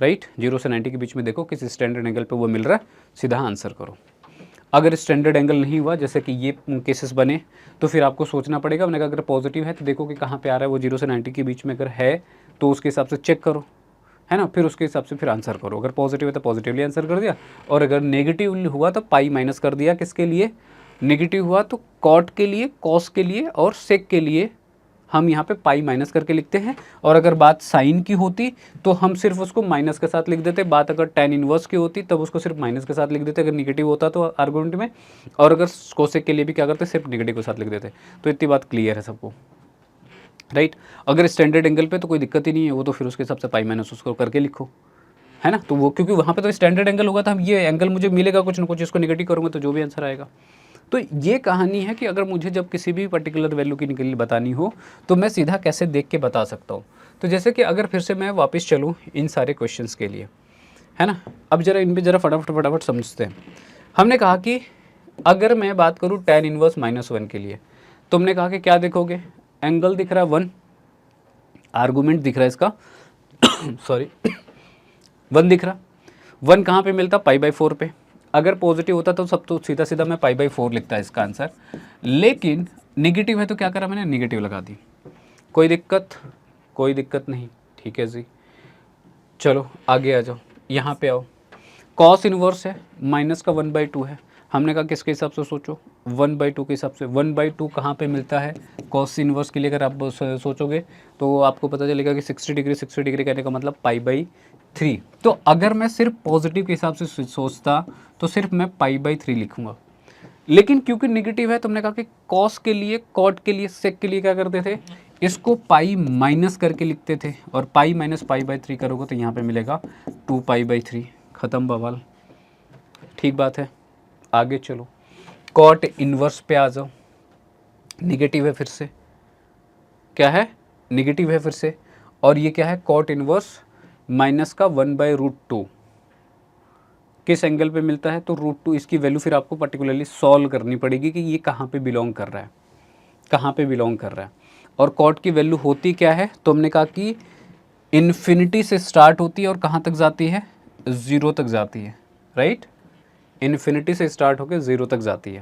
A: राइट। 0 से 90 के बीच में देखो किस स्टैंडर्ड एंगल पे वो मिल रहा है, सीधा आंसर करो। अगर स्टैंडर्ड एंगल नहीं हुआ, जैसे कि ये केसेस बने, तो फिर आपको सोचना पड़ेगा। मैंने कहा अगर पॉजिटिव है तो देखो कि कहाँ पे आ रहा है वो, 0 से 90 के बीच में अगर है तो उसके हिसाब से चेक करो, है ना। फिर उसके हिसाब से फिर आंसर करो, अगर पॉजिटिव है तो पॉजिटिवली आंसर कर दिया, और अगर नेगेटिव हुआ तो पाई माइनस कर दिया। किसके लिए नेगेटिव हुआ तो कॉट के लिए, कॉस के लिए और सेक के लिए हम यहाँ पे पाई माइनस करके लिखते हैं। और अगर बात साइन की होती तो हम सिर्फ उसको माइनस के साथ लिख देते। बात अगर टेन इनवर्स की होती तब उसको सिर्फ माइनस के साथ लिख देते अगर निगेटिव होता तो आर्गुमेंट में, और अगर कोसेक के लिए भी क्या करते, सिर्फ निगेटिव के साथ लिख देते। तो इतनी बात क्लियर है सबको, राइट। अगर स्टैंडर्ड एंगल पे तो कोई दिक्कत ही नहीं है, वो तो फिर उसके हिसाब से पाई माइनस उसको करके लिखो, है ना। तो वो क्योंकि वहाँ पे तो स्टैंडर्ड एंगल होगा, तो हम ये एंगल मुझे मिलेगा कुछ ना कुछ, इसको निगेटिव करूँगा तो जो भी आंसर आएगा। तो ये कहानी है कि अगर मुझे जब किसी भी पर्टिकुलर वैल्यू की निकल बतानी हो तो मैं सीधा कैसे देख के बता सकता हूँ। तो जैसे कि अगर फिर से मैं वापस चलूँ इन सारे क्वेश्चंस के लिए, है ना। अब जरा इन पर जरा फटाफट समझते हैं। हमने कहा कि अगर मैं बात करूँ tan इनवर्स -1 के लिए, तुमने कहा कि क्या देखोगे, एंगल दिख रहा है 1, आर्गूमेंट दिख रहा है इसका सॉरी 1 दिख रहा, 1 कहाँ पे मिलता, π/4 पे। अगर पॉजिटिव होता तो सब तो सीधा सीधा मैं π/4 लिखता है इसका आंसर, लेकिन नेगेटिव है तो क्या करा मैंने, नेगेटिव लगा दी। कोई दिक्कत, कोई दिक्कत नहीं, ठीक है जी। चलो आगे आ जाओ, यहाँ पे आओ। कॉस इनवर्स है, माइनस का 1/2 है। हमने कहा किसके हिसाब से सोचो, 1/2 के हिसाब से। 1/2 कहाँ पे मिलता है कॉस इनवर्स के लिए, अगर आप सोचोगे तो आपको पता चलेगा कि 60 डिग्री, 60 डिग्री कहने का मतलब π/3। तो अगर मैं सिर्फ पॉजिटिव के हिसाब से सोचता तो सिर्फ मैं π/3 लिखूंगा, लेकिन क्योंकि नेगेटिव है, तुमने कहा कि कॉस के लिए, कॉट के लिए, सेक के लिए क्या करते थे, इसको पाई माइनस करके लिखते थे, और पाई माइनस π/3 करोगे तो यहाँ पे मिलेगा 2π/3, ख़त्म बवाल। ठीक बात है, आगे चलो। कॉट इनवर्स पे आ जाओ, निगेटिव है फिर से, क्या है, निगेटिव है फिर से, और ये क्या है, कॉट इनवर्स माइनस का 1/√2 किस एंगल पे मिलता है, तो √2। इसकी वैल्यू फिर आपको पर्टिकुलरली सॉल्व करनी पड़ेगी कि ये कहाँ पे बिलोंग कर रहा है, कहाँ पे बिलोंग कर रहा है। और कॉट की वैल्यू होती क्या है, तो हमने कहा कि इन्फिनिटी से स्टार्ट होती है और कहाँ तक जाती है, 0 तक जाती है, राइट। इन्फिनिटी से स्टार्ट होकर 0 तक जाती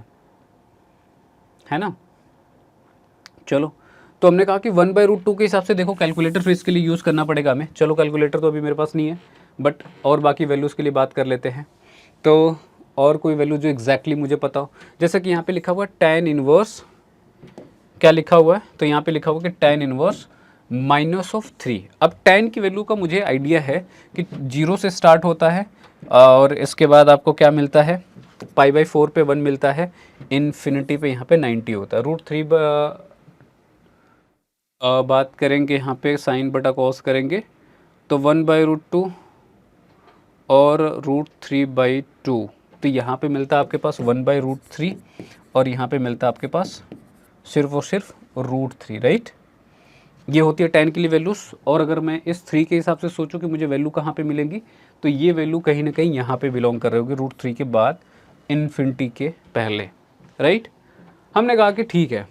A: है ना। चलो, तो हमने कहा कि 1/√2 के हिसाब से देखो, कैलकुलेटर फिर इसके लिए यूज़ करना पड़ेगा हमें। चलो, कैलकुलेटर तो अभी मेरे पास नहीं है, बट और बाकी वैल्यूज़ के लिए बात कर लेते हैं। तो और कोई वैल्यू जो एग्जैक्टली मुझे पता हो, जैसे कि यहाँ पे लिखा हुआ है tan इनवर्स, क्या लिखा हुआ है, तो यहाँ पे लिखा हुआ है कि tan इनवर्स -3। अब tan की वैल्यू का मुझे आइडिया है कि 0 से स्टार्ट होता है, और इसके बाद आपको क्या मिलता है, π/4 पे 1 मिलता है, इन्फिनिटी पे यहाँ पे 90 होता है। √3 बात करेंगे यहाँ पे साइन बटा कॉस करेंगे तो 1/√2 और √3/2, तो यहाँ पे मिलता है आपके पास 1/√3, और यहाँ पे मिलता है आपके पास सिर्फ और सिर्फ √3, राइट। ये होती है tan के लिए वैल्यूज़। और अगर मैं इस 3 के हिसाब से सोचूं कि मुझे वैल्यू कहाँ पे मिलेंगी, तो ये वैल्यू कहीं ना कहीं यहाँ पे बिलोंग कर रही होगी, √3 के बाद, इन्फिनिटी के पहले, राइट। हमने कहा कि ठीक है,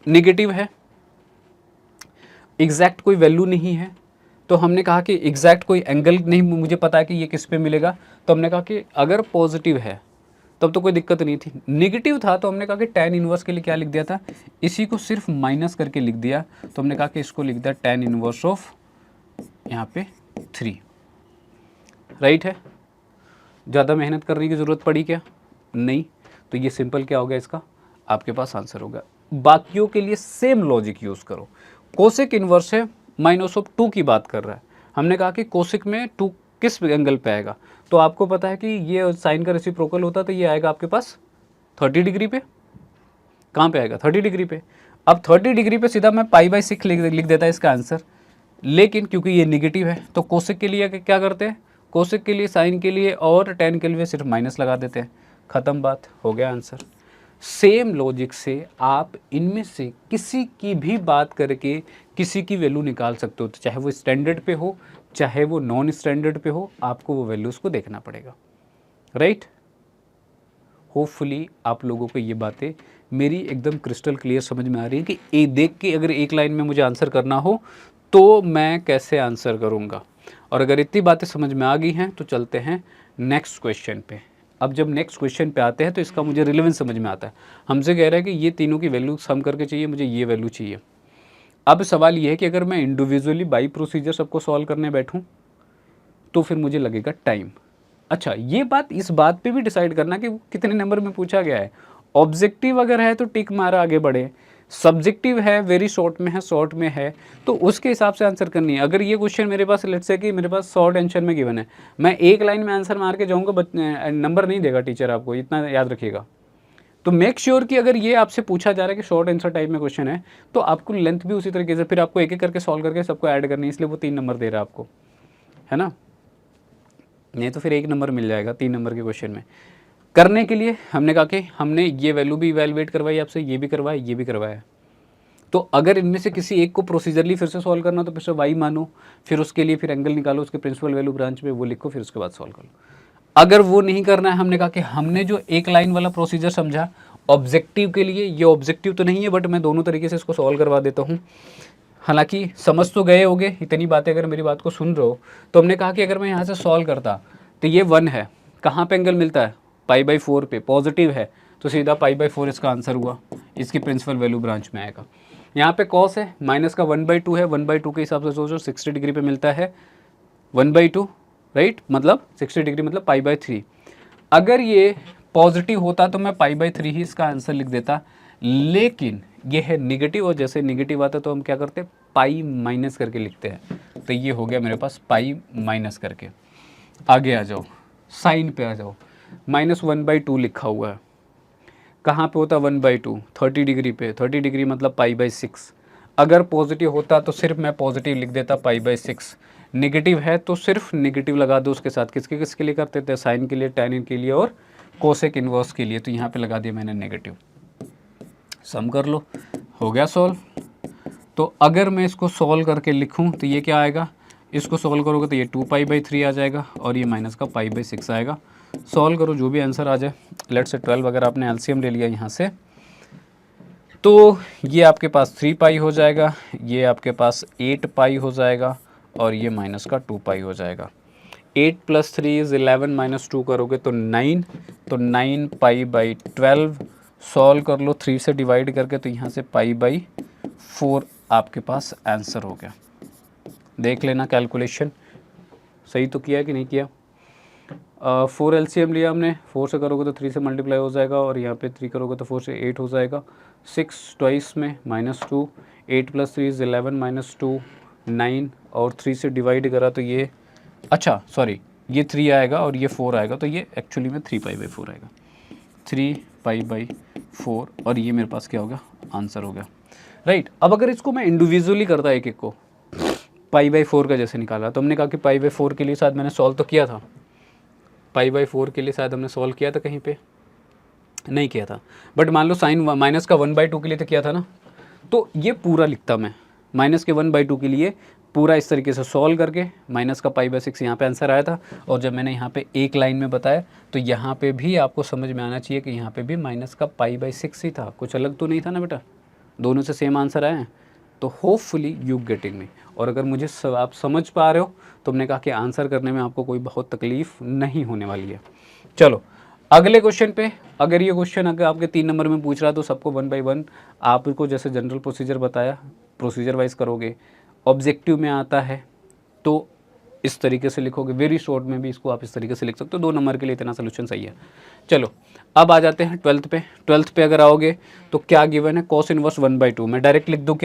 A: निगेटिव है, एग्जैक्ट कोई वैल्यू नहीं है, तो हमने कहा कि एग्जैक्ट कोई एंगल नहीं मुझे पता है कि ये किस पे मिलेगा, तो हमने कहा कि अगर पॉजिटिव है तब तो कोई दिक्कत नहीं थी। नेगेटिव था तो हमने कहा कि tan इनवर्स के लिए क्या लिख दिया था, इसी को सिर्फ माइनस करके लिख दिया, तो हमने कहा कि इसको लिख दिया tan इनवर्स ऑफ यहाँ पे 3, राइट है। ज़्यादा मेहनत करने की ज़रूरत पड़ी क्या, नहीं। तो ये सिंपल क्या हो गया, इसका आपके पास आंसर होगा। बाकियों के लिए सेम लॉजिक यूज़ करो। कोसेक इनवर्स है, -2 की बात कर रहा है, हमने कहा कि कोसेक में 2 किस एंगल पे आएगा, तो आपको पता है कि ये साइन का रेसिप्रोकल होता, तो ये आएगा आपके पास 30 डिग्री पे। कहाँ पे आएगा, 30 डिग्री पे। अब 30 डिग्री पे सीधा मैं π/6 लिख देता है इसका आंसर, लेकिन क्योंकि ये निगेटिव है तो कोसेक के लिए क्या करते हैं, कोसेक के लिए, साइन के लिए और tan के लिए सिर्फ माइनस लगा देते हैं, ख़त्म बात, हो गया आंसर। सेम लॉजिक से आप इनमें से किसी की भी बात करके किसी की वैल्यू निकाल सकते हो, तो चाहे वो स्टैंडर्ड पे हो चाहे वो नॉन स्टैंडर्ड पे हो, आपको वो वैल्यूज़ को देखना पड़ेगा, राइट। होपफुली आप लोगों को ये बातें मेरी एकदम क्रिस्टल क्लियर समझ में आ रही है कि ये देख के अगर एक लाइन में मुझे आंसर करना हो तो मैं कैसे आंसर करूँगा। और अगर इतनी बातें समझ में आ गई हैं तो चलते हैं नेक्स्ट क्वेश्चन पे। अब जब नेक्स्ट क्वेश्चन पे आते हैं तो इसका मुझे रिलेवेंस समझ में आता है। हमसे कह रहा है कि ये तीनों की वैल्यू सम करके चाहिए, मुझे ये वैल्यू चाहिए। अब सवाल ये है कि अगर मैं इंडिविजुअली बाई प्रोसीजर सबको सॉल्व करने बैठूं तो फिर मुझे लगेगा टाइम। अच्छा, ये बात इस बात पे भी डिसाइड करना कि कितने नंबर में पूछा गया है। ऑब्जेक्टिव अगर है तो टिक मारा आगे बढ़े, सब्जेक्टिव है वेरी शॉर्ट में है, शॉर्ट में है तो उसके हिसाब से आंसर करनी है। अगर ये क्वेश्चन मेरे पास लेट्स से कि मेरे पास शॉर्ट आंसर में गिवन है, मैं एक लाइन में आंसर मार के जाऊँगा, नंबर नहीं देगा टीचर आपको, इतना याद रखिएगा। तो मेक श्योर कि अगर ये आपसे पूछा जा रहा है कि शॉर्ट आंसर टाइप में क्वेश्चन है तो आपको लेंथ भी उसी तरीके से, फिर आपको एक एक करके सॉल्व करके सबको ऐड करनी है, इसलिए वो 3 नंबर दे रहा है आपको, है ना। नहीं तो फिर 1 नंबर मिल जाएगा 3 नंबर के क्वेश्चन में। करने के लिए हमने कहा कि हमने ये वैल्यू भी इवैल्यूएट करवाई आपसे, ये भी करवाया, ये भी करवाया। तो अगर इनमें से किसी एक को प्रोसीजरली फिर से सॉल्व करना तो फिर से वाई मानो, फिर उसके लिए फिर एंगल निकालो, उसके प्रिंसिपल वैल्यू ब्रांच में वो लिखो, फिर उसके बाद सॉल्व कर लो। अगर वो नहीं करना है, हमने कहा कि हमने जो एक लाइन वाला प्रोसीजर समझा ऑब्जेक्टिव के लिए, ये ऑब्जेक्टिव तो नहीं है बट मैं दोनों तरीके से इसको सॉल्व करवा देता हूँ। हालांकि समझ तो गए होगे इतनी बातें, अगर मेरी बात को सुन रहे हो तो हमने कहा कि अगर मैं यहाँ से सॉल्व करता तो ये 1 है, कहाँ पे एंगल मिलता है, π/4 पे, पॉजिटिव है तो सीधा π/4 इसका आंसर हुआ, इसकी प्रिंसिपल वैल्यू ब्रांच में आएगा। यहाँ पे कॉस है, माइनस का 1/2 है, 1/2 के हिसाब से सोचो 60 डिग्री पे मिलता है 1/2, राइट, मतलब 60 डिग्री मतलब π/3। अगर ये पॉजिटिव होता तो मैं π/3 ही इसका आंसर लिख देता, लेकिन ये है निगेटिव और जैसे निगेटिव आता तो हम क्या करते हैं, पाई माइनस करके लिखते हैं। तो ये हो गया मेरे पास पाई माइनस करके। आगे आ जाओ, साइन पे आ जाओ, -1/2 लिखा हुआ है, कहाँ पे होता 1/2, 30 डिग्री पे, 30 डिग्री मतलब π/6। अगर पॉजिटिव होता तो सिर्फ मैं पॉजिटिव लिख देता π/6, नेगेटिव है तो सिर्फ नेगेटिव लगा दो उसके साथ। किसके किसके लिए करते थे, साइन के लिए, टैन के लिए और कोसेक इन्वर्स के लिए, तो यहाँ पे लगा दिया मैंने नेगेटिव। सम कर लो, हो गया सॉल्व। तो अगर मैं इसको सॉल्व करके लिखूं तो ये क्या आएगा, इसको सॉल्व करोगे तो ये 2π/3 आ जाएगा और ये माइनस का π/6 आएगा। सॉल्व करो जो भी आंसर आ जाए, लेट्स से 12 अगर आपने एलसीएम ले लिया यहाँ से तो ये आपके पास 3π हो जाएगा, ये आपके पास 8π हो जाएगा और ये माइनस का 2π हो जाएगा। 8 + 3 = 11 - 2 करोगे तो 9, तो 9π/12। सॉल्व कर लो 3 से डिवाइड करके तो यहाँ से π/4 आपके पास आंसर हो गया। देख लेना कैलकुलेशन सही तो किया है कि नहीं किया। 4 एलसीएम लिया हमने, 4 से करोगे तो 3 से मल्टीप्लाई हो जाएगा और यहाँ पे 3 करोगे तो 4 से 8 हो जाएगा। 6 ट्वाइस में -2, 8 + 3 = 11 - 2 9 और 3 से डिवाइड करा तो ये, अच्छा सॉरी, ये 3 आएगा और ये 4 आएगा तो ये एक्चुअली में 3π/4 आएगा, 3π/4 और ये मेरे पास क्या होगा, आंसर हो गया, राइट। अब अगर इसको मैं इंडिविजुअली करता एक एक को, π/4 का जैसे निकाला तो हमने कहा कि π/4 के लिए शायद मैंने सॉल्व तो किया था, π/4 के लिए शायद हमने सॉल्व किया था, कहीं पे नहीं किया था, बट मान लो साइन माइनस का 1/2 के लिए तो किया था ना। तो ये पूरा लिखता मैं, माइनस के 1/2 के लिए पूरा इस तरीके से सॉल्व करके, माइनस का π/6 यहाँ पे आंसर आया था। और जब मैंने यहाँ पे एक लाइन में बताया तो यहाँ पे भी आपको समझ में आना चाहिए कि यहाँ पे भी माइनस का π/6 ही था, कुछ अलग तो नहीं था ना बेटा, दोनों से सेम आंसर आए हैं। तो होपफुली यू गेटिंग मी। और अगर मुझे आप समझ पा रहे हो तो हमने कहा कि आंसर करने में आपको कोई बहुत तकलीफ नहीं होने वाली है। चलो अगले क्वेश्चन पे, अगर ये क्वेश्चन अगर आपके 3 नंबर में पूछ रहा है तो सबको 1 बाय 1 आपको जैसे जनरल प्रोसीजर बताया, प्रोसीजर वाइज करोगे। ऑब्जेक्टिव में आता है तो इस तरीके से लिखोगे, वेरी शॉर्ट में भी इसको आप इस तरीके से लिख सकते हो। 2 नंबर के लिए इतना सोल्यूशन सही है। चलो अब आ जाते हैं 12th पे। 12th पे अगर आओगे तो क्या गिवन है, cos इनवर्स 1/2। मैं डायरेक्ट लिख दूँ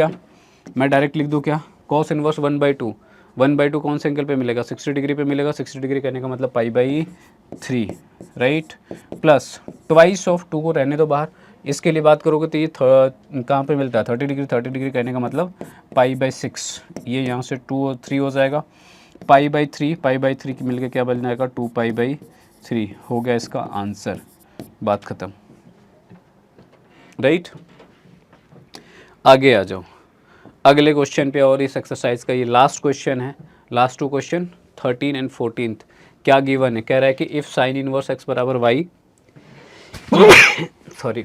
A: क्या, cos इनवर्स 1/2। 1/2 कौन से एंगल पे मिलेगा, 60 डिग्री पे मिलेगा। 60 डिग्री कहने का मतलब π/3, राइट, प्लस ट्वाइस ऑफ 2 को रहने दो बाहर। इसके लिए बात करोगे तो ये कहाँ पे मिलता है, 30 डिग्री। 30 डिग्री कहने का मतलब π/6, ये यहाँ से 2 और 3 हो जाएगा। π/3 की मिलके क्या बन जाएगा, 2π/3 हो गया इसका आंसर, बात खत्म, राइट। आगे आ जाओ अगले क्वेश्चन पे, और इस एक्सरसाइज का ये लास्ट क्वेश्चन है। लास्ट 2 क्वेश्चन 13 एंड 14 क्या गिवन है, कह रहा है कि इफ़ साइन इनवर्स x बराबर वाई सॉरी,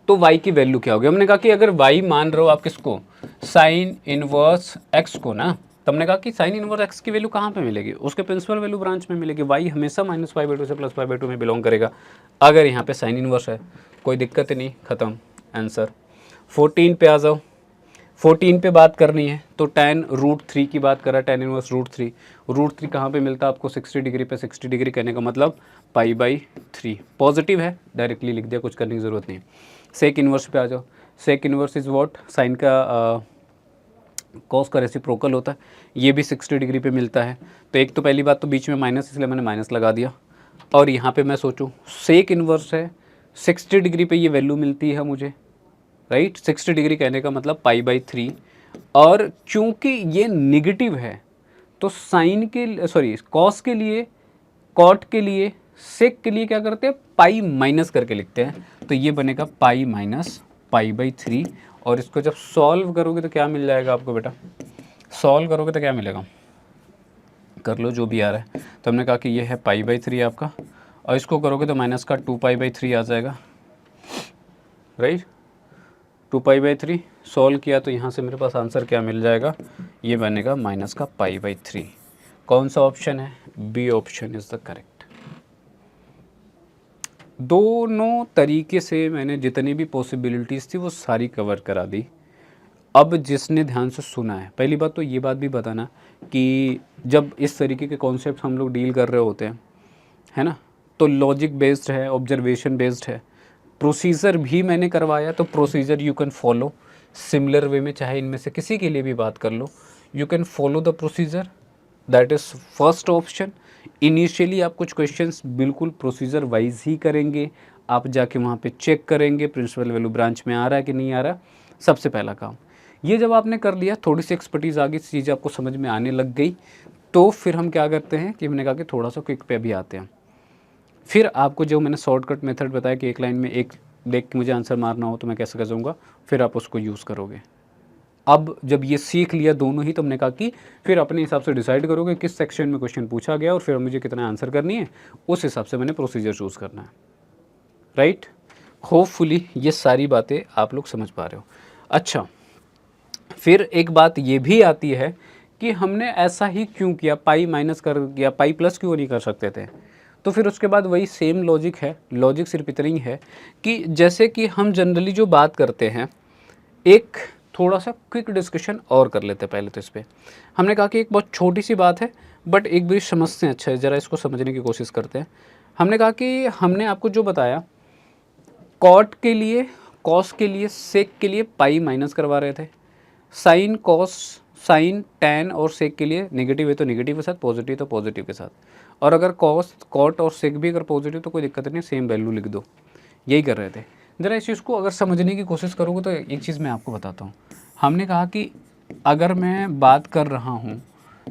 A: तो y की वैल्यू क्या होगी। हमने कहा कि अगर y मान रहे हो आप किसको, साइन इनवर्स x को ना, तो हमने कहा कि साइन इनवर्स x की वैल्यू कहाँ पे मिलेगी, उसके प्रिंसिपल वैल्यू ब्रांच में मिलेगी। y हमेशा -π/2 से +π/2 में बिलोंग करेगा। अगर यहाँ पे साइन इनवर्स है कोई दिक्कत नहीं, ख़त्म आंसर। 14 पे आ जाओ। 14 पे बात करनी है तो tan √3 की बात करा, tan इनवर्स √3 √3 कहाँ पे मिलता है आपको? 60 डिग्री पे। 60 डिग्री कहने का मतलब π/3 पॉजिटिव है, डायरेक्टली लिख दिया, कुछ करने की ज़रूरत नहीं। सेक इन्वर्स पे आ जाओ। Sec inverse is what? Sine का कॉस का रेसिप्रोकल होता है, ये भी 60 डिग्री पे मिलता है। तो एक तो पहली बात तो बीच में माइनस, इसलिए मैंने माइनस लगा दिया। और यहाँ पे मैं सोचूं सेक इन्वर्स है, 60 डिग्री पे ये वैल्यू मिलती है मुझे, राइट? 60 डिग्री कहने का मतलब π/3। और क्योंकि ये निगेटिव है तो साइन के सॉरी कॉस के लिए, कॉट के लिए, सेक के लिए क्या करते हैं? पाई माइनस करके लिखते हैं। तो ये बनेगा पाई माइनस π/3। और इसको जब सॉल्व करोगे तो क्या मिल जाएगा आपको बेटा? सॉल्व करोगे तो क्या मिलेगा? कर लो जो भी आ रहा है। तो हमने कहा कि ये है π/3 आपका, और इसको करोगे तो माइनस का 2π/3 आ जाएगा, राइट? 2π/3 सॉल्व किया तो यहाँ से मेरे पास आंसर क्या मिल जाएगा? ये बनेगा माइनस का π/3। कौन सा ऑप्शन है? B option is the correct. दोनों तरीके से मैंने जितनी भी पॉसिबिलिटीज़ थी वो सारी कवर करा दी। अब जिसने ध्यान से सुना है, पहली बात तो ये बात भी बताना कि जब इस तरीके के कॉन्सेप्ट हम लोग डील कर रहे होते हैं, है ना, तो लॉजिक बेस्ड है, ऑब्जर्वेशन बेस्ड है। प्रोसीजर भी मैंने करवाया, तो procedure you can follow similar way में, चाहे इनमें से किसी के लिए भी बात कर लो, you can follow the procedure, that is first option. Initially आप कुछ क्वेश्चंस बिल्कुल प्रोसीजर वाइज ही करेंगे, आप जाके वहाँ पे चेक करेंगे प्रिंसिपल वैल्यू ब्रांच में आ रहा है कि नहीं आ रहा, सबसे पहला काम। ये जब आपने कर लिया, थोड़ी सी एक्सपर्टीज़ आ गई, चीज़ें आपको समझ में आने लग गई, तो फिर हम क्या करते हैं कि हमने कहा कि थोड़ा सा क्विक पे भी आते हैं। फिर आपको जो मैंने शॉर्टकट मेथड बताया कि एक लाइन में एक देख के मुझे आंसर मारना हो तो मैं कैसे कर जाऊँगा, फिर आप उसको यूज़ करोगे। अब जब ये सीख लिया दोनों ही, तो हमने कहा कि फिर अपने हिसाब से डिसाइड करोगे किस सेक्शन में क्वेश्चन पूछा गया और फिर मुझे कितना आंसर करनी है, उस हिसाब से मैंने प्रोसीजर चूज़ करना है, राइट? होपफुली ये सारी बातें आप लोग समझ पा रहे हो। अच्छा, फिर एक बात ये भी आती है कि हमने ऐसा ही क्यों किया, पाई माइनस कर या पाई प्लस क्यों नहीं कर सकते थे? तो फिर उसके बाद वही सेम लॉजिक है, लॉजिक सिर्फ इतना ही है कि जैसे कि हम जनरली जो बात करते हैं, एक थोड़ा सा क्विक डिस्कशन और कर लेते हैं पहले तो इस पर। हमने कहा कि एक बहुत छोटी सी बात है बट एक भी समझते हैं, अच्छा है, ज़रा इसको समझने की कोशिश करते हैं। हमने कहा कि हमने आपको जो बताया, कॉट के लिए, कॉस के लिए, सेक के लिए पाई माइनस करवा रहे थे, साइन कॉस, साइन टैन और सेक के लिए नेगेटिव है तो नेगेटिव के साथ, पॉजिटिव तो पॉजिटिव के साथ। और अगर कॉस, कॉट और सेक भी अगर पॉजिटिव तो कोई दिक्कत नहीं, सेम वैल्यू लिख दो, यही कर रहे थे। ज़रा इस चीज़ को अगर समझने की कोशिश करोगे तो एक चीज़ मैं आपको बताता हूँ। हमने कहा कि अगर मैं बात कर रहा हूँ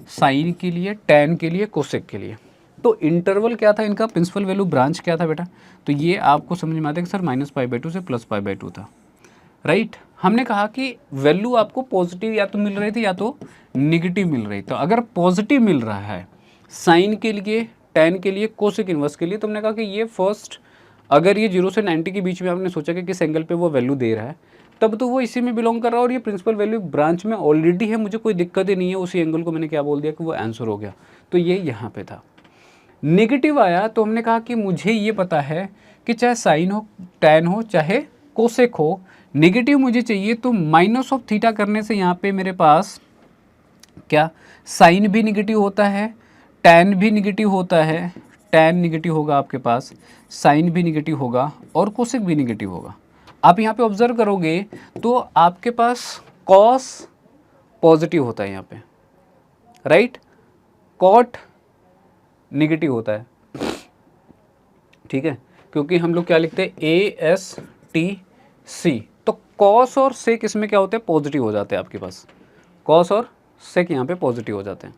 A: साइन के लिए, टैन के लिए, कोसेक के लिए, तो इंटरवल क्या था इनका, प्रिंसिपल वैल्यू ब्रांच क्या था बेटा? तो ये आपको समझ में आता है कि सर -π/2 से +π/2 था, राइट? हमने कहा कि वैल्यू आपको पॉजिटिव या तो मिल रही थी या तो निगेटिव मिल रही। तो अगर पॉजिटिव मिल रहा है साइन के लिए, टैन के लिए, कोसेक इनवर्स के लिए, तो हमने कहा कि ये फर्स्ट, अगर ये 0 से 90 के बीच में आपने सोचा कि किस एंगल पे वो वैल्यू दे रहा है, तब तो वो इसी में बिलोंग कर रहा है और ये प्रिंसिपल वैल्यू ब्रांच में ऑलरेडी है, मुझे कोई दिक्कत ही नहीं है, उसी एंगल को मैंने क्या बोल दिया कि वो आंसर हो गया। तो ये यहाँ पे था। नेगेटिव आया तो हमने कहा कि मुझे ये पता है कि चाहे साइन हो, टैन हो, चाहे कोसेक हो, नेगेटिव मुझे चाहिए, तो माइनस ऑफ थीटा करने से यहाँ पे मेरे पास क्या, साइन भी निगेटिव होता है, टैन भी निगेटिव होता है, टैन निगेटिव होगा आपके पास, साइन भी निगेटिव होगा और कोसेक भी निगेटिव होगा। आप यहाँ पे ऑब्जर्व करोगे तो आपके पास कॉस पॉजिटिव होता है यहाँ पे, राइट? कॉट निगेटिव होता है, ठीक है, क्योंकि हम लोग क्या लिखते हैं, ASTC। तो कॉस और सेक इसमें क्या होते हैं, पॉजिटिव हो जाते हैं आपके पास, कॉस और सेक यहाँ पे पॉजिटिव हो जाते हैं।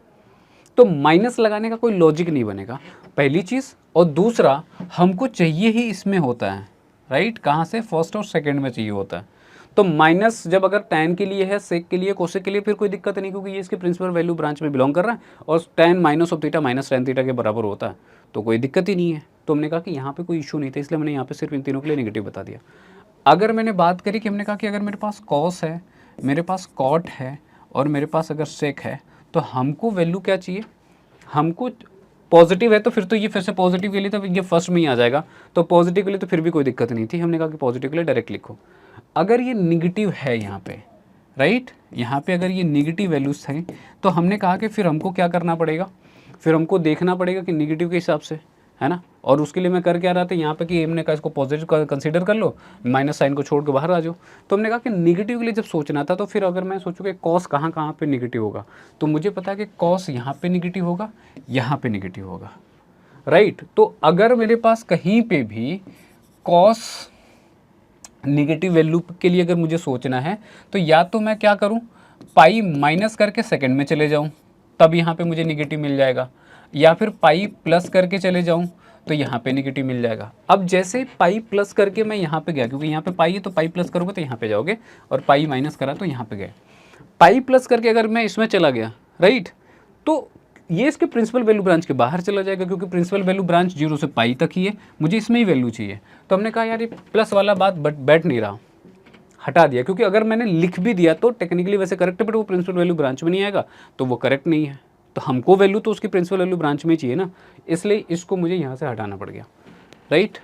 A: तो माइनस लगाने का कोई लॉजिक नहीं बनेगा, पहली चीज़। और दूसरा, हमको चाहिए ही इसमें होता है, राइट? कहाँ से, फर्स्ट और सेकंड में चाहिए होता है। तो माइनस जब अगर टैन के लिए है, सेक के लिए, कोसेक के लिए, फिर कोई दिक्कत नहीं, क्योंकि ये इसके प्रिंसिपल वैल्यू ब्रांच में बिलोंग कर रहा है और tan minus of theta minus tan theta के बराबर होता है, तो कोई दिक्कत ही नहीं है। तो हमने कहा कि यहाँ पे कोई इशू नहीं था, इसलिए मैंने यहाँ पे सिर्फ इन तीनों के लिए नेगेटिव बता दिया। अगर मैंने बात करी कि हमने कहा कि अगर मेरे पास कॉस है, मेरे पास कॉट है और मेरे पास अगर सेक है, तो हमको वैल्यू क्या चाहिए, हमको पॉजिटिव है तो फिर तो ये फिर से पॉजिटिव के लिए तो ये फर्स्ट में ही आ जाएगा, तो पॉजिटिव के लिए तो फिर भी कोई दिक्कत नहीं थी। हमने कहा कि पॉजिटिव के लिए डायरेक्ट लिखो। अगर ये निगेटिव है यहाँ पे, राइट, यहाँ पे अगर ये निगेटिव वैल्यूज हैं, तो हमने कहा कि फिर हमको क्या करना पड़ेगा, फिर हमको देखना पड़ेगा कि निगेटिव के हिसाब से, है ना। और उसके लिए मैं कर क्या रहा था यहाँ पे कि हमने कहा इसको पॉजिटिव कंसीडर कर लो, माइनस साइन को छोड़ के बाहर आ जाओ। तो हमने कहा कि निगेटिव के लिए जब सोचना था तो फिर अगर मैं सोचूँ कि कॉस कहाँ कहाँ पे निगेटिव होगा, तो मुझे पता है कि कॉस यहाँ पे निगेटिव होगा, यहाँ पे निगेटिव होगा, राइट। तो अगर मेरे पास कहीं पे भी कॉस निगेटिव वैल्यू के लिए अगर मुझे सोचना है तो या तो मैं क्या करूं, पाई माइनस करके सेकंड में चले जाऊं, तब यहाँ पे मुझे निगेटिव मिल जाएगा, या फिर पाई प्लस करके चले जाऊं तो यहाँ पे निगेटिव मिल जाएगा। अब जैसे पाई प्लस करके मैं यहाँ पे गया, क्योंकि यहाँ पे पाई है तो पाई प्लस करोगे तो यहाँ पे जाओगे, और पाई माइनस करा तो यहाँ पे गए। पाई प्लस करके अगर मैं इसमें चला गया, राइट, तो ये इसके प्रिंसिपल वैल्यू ब्रांच के बाहर चला जाएगा, क्योंकि प्रिंसिपल वैल्यू ब्रांच 0 से पाई तक ही है, मुझे इसमें ही वैल्यू चाहिए। तो हमने कहा यार ये प्लस वाला बात बैठ नहीं रहा, हटा दिया, क्योंकि अगर मैंने लिख भी दिया तो टेक्निकली वैसे करेक्ट है, बट वो प्रिंसिपल वैल्यू ब्रांच में नहीं आएगा तो वो करेक्ट नहीं है। तो हमको वैल्यू तो उसकी प्रिंसिपल वैल्यू ब्रांच में चाहिए ना, इसलिए इसको मुझे यहाँ से हटाना पड़ गया, राइट।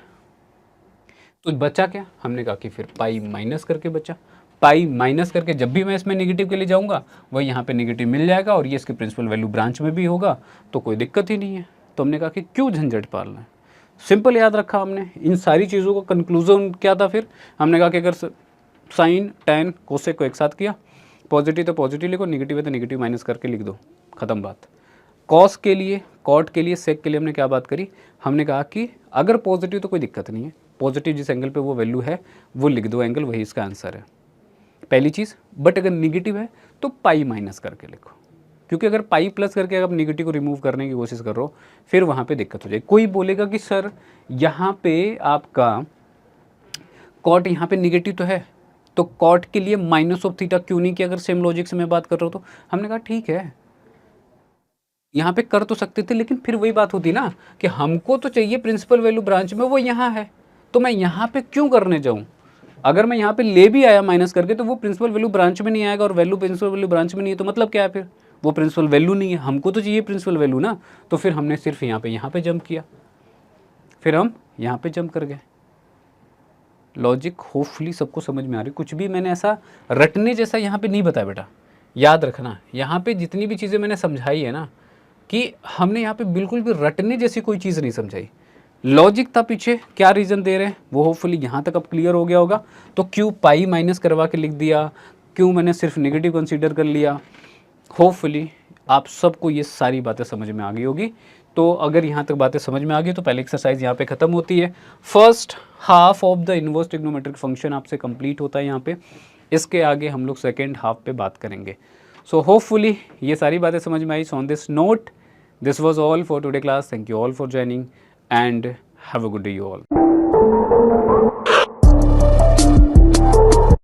A: तो बचा क्या, हमने कहा कि फिर पाई माइनस करके बचा, पाई माइनस करके जब भी मैं इसमें नेगेटिव के लिए जाऊंगा वह यहाँ पे नेगेटिव मिल जाएगा, और ये इसके प्रिंसिपल वैल्यू ब्रांच में भी होगा, तो कोई दिक्कत ही नहीं है। तो हमने कहा कि क्यों झंझट पालना है, सिंपल याद रखा हमने इन सारी चीज़ों का। कंक्लूजन क्या था फिर, हमने कहा कि अगर साइन टैन कोसेक को एक साथ किया, पॉजिटिव तो पॉजिटिव लिखो, निगेटिव है तो निगेटिव माइनस करके लिख दो, ख़त्म बात। कॉस के लिए, कॉट के लिए, सेक के लिए हमने क्या बात करी, हमने कहा कि अगर पॉजिटिव तो कोई दिक्कत नहीं है, पॉजिटिव जिस एंगल पे वो वैल्यू है वो लिख दो एंगल, वही इसका आंसर है, पहली चीज़। बट अगर निगेटिव है तो पाई माइनस करके लिखो, क्योंकि अगर पाई प्लस करके अगर निगेटिव को रिमूव करने की कोशिश कर रहे हो फिर वहाँ पे दिक्कत हो जाएगी। कोई बोलेगा कि सर यहाँ पे आपका कॉट यहाँ पे निगेटिव तो है, तो कॉट के लिए माइनस ऑफ थीटा क्यों नहीं किया, अगर सेम लॉजिक से मैं बात कर रहा हूँ तो। हमने कहा ठीक है, यहाँ पे कर तो सकते थे, लेकिन फिर वही बात होती ना कि हमको तो चाहिए प्रिंसिपल वैल्यू ब्रांच में, वो यहाँ है, तो मैं यहाँ पे क्यों करने जाऊँ। अगर मैं यहाँ पे ले भी आया माइनस करके तो वो प्रिंसिपल वैल्यू ब्रांच में नहीं आएगा, और वैल्यू प्रिंसिपल वैल्यू ब्रांच में नहीं है तो मतलब क्या है, फिर वो प्रिंसिपल वैल्यू नहीं है, हमको तो चाहिए प्रिंसिपल वैल्यू ना। तो फिर हमने सिर्फ यहाँ पे जंप किया, फिर हम यहाँ पे जंप कर गए। लॉजिक होपफुली सबको समझ में आ रही, कुछ भी मैंने ऐसा रटने जैसा यहाँ पे नहीं बताया बेटा, याद रखना। यहाँ पे जितनी भी चीज़ें मैंने समझाई है ना, कि हमने यहाँ पे बिल्कुल भी रटने जैसी कोई चीज़ नहीं समझाई, लॉजिक था पीछे, क्या रीज़न दे रहे हैं वो होपफुली यहाँ तक अब क्लियर हो गया होगा। तो क्यों पाई माइनस करवा के लिख दिया, क्यों मैंने सिर्फ नेगेटिव कंसीडर कर लिया, होपफुली आप सबको ये सारी बातें समझ में आ गई होगी। तो अगर यहाँ तक बातें समझ में आ गई तो पहले एक्सरसाइज यहाँ पे ख़त्म होती है। First half of the inverse trigonometric function आपसे कंप्लीट होता है यहाँ पे। इसके आगे हम लोग सेकेंड हाफ पे बात करेंगे। सो होपफुली ये सारी बातें समझ में आई। So on this note, this was all for today class. Thank you all for joining and have a good day you all.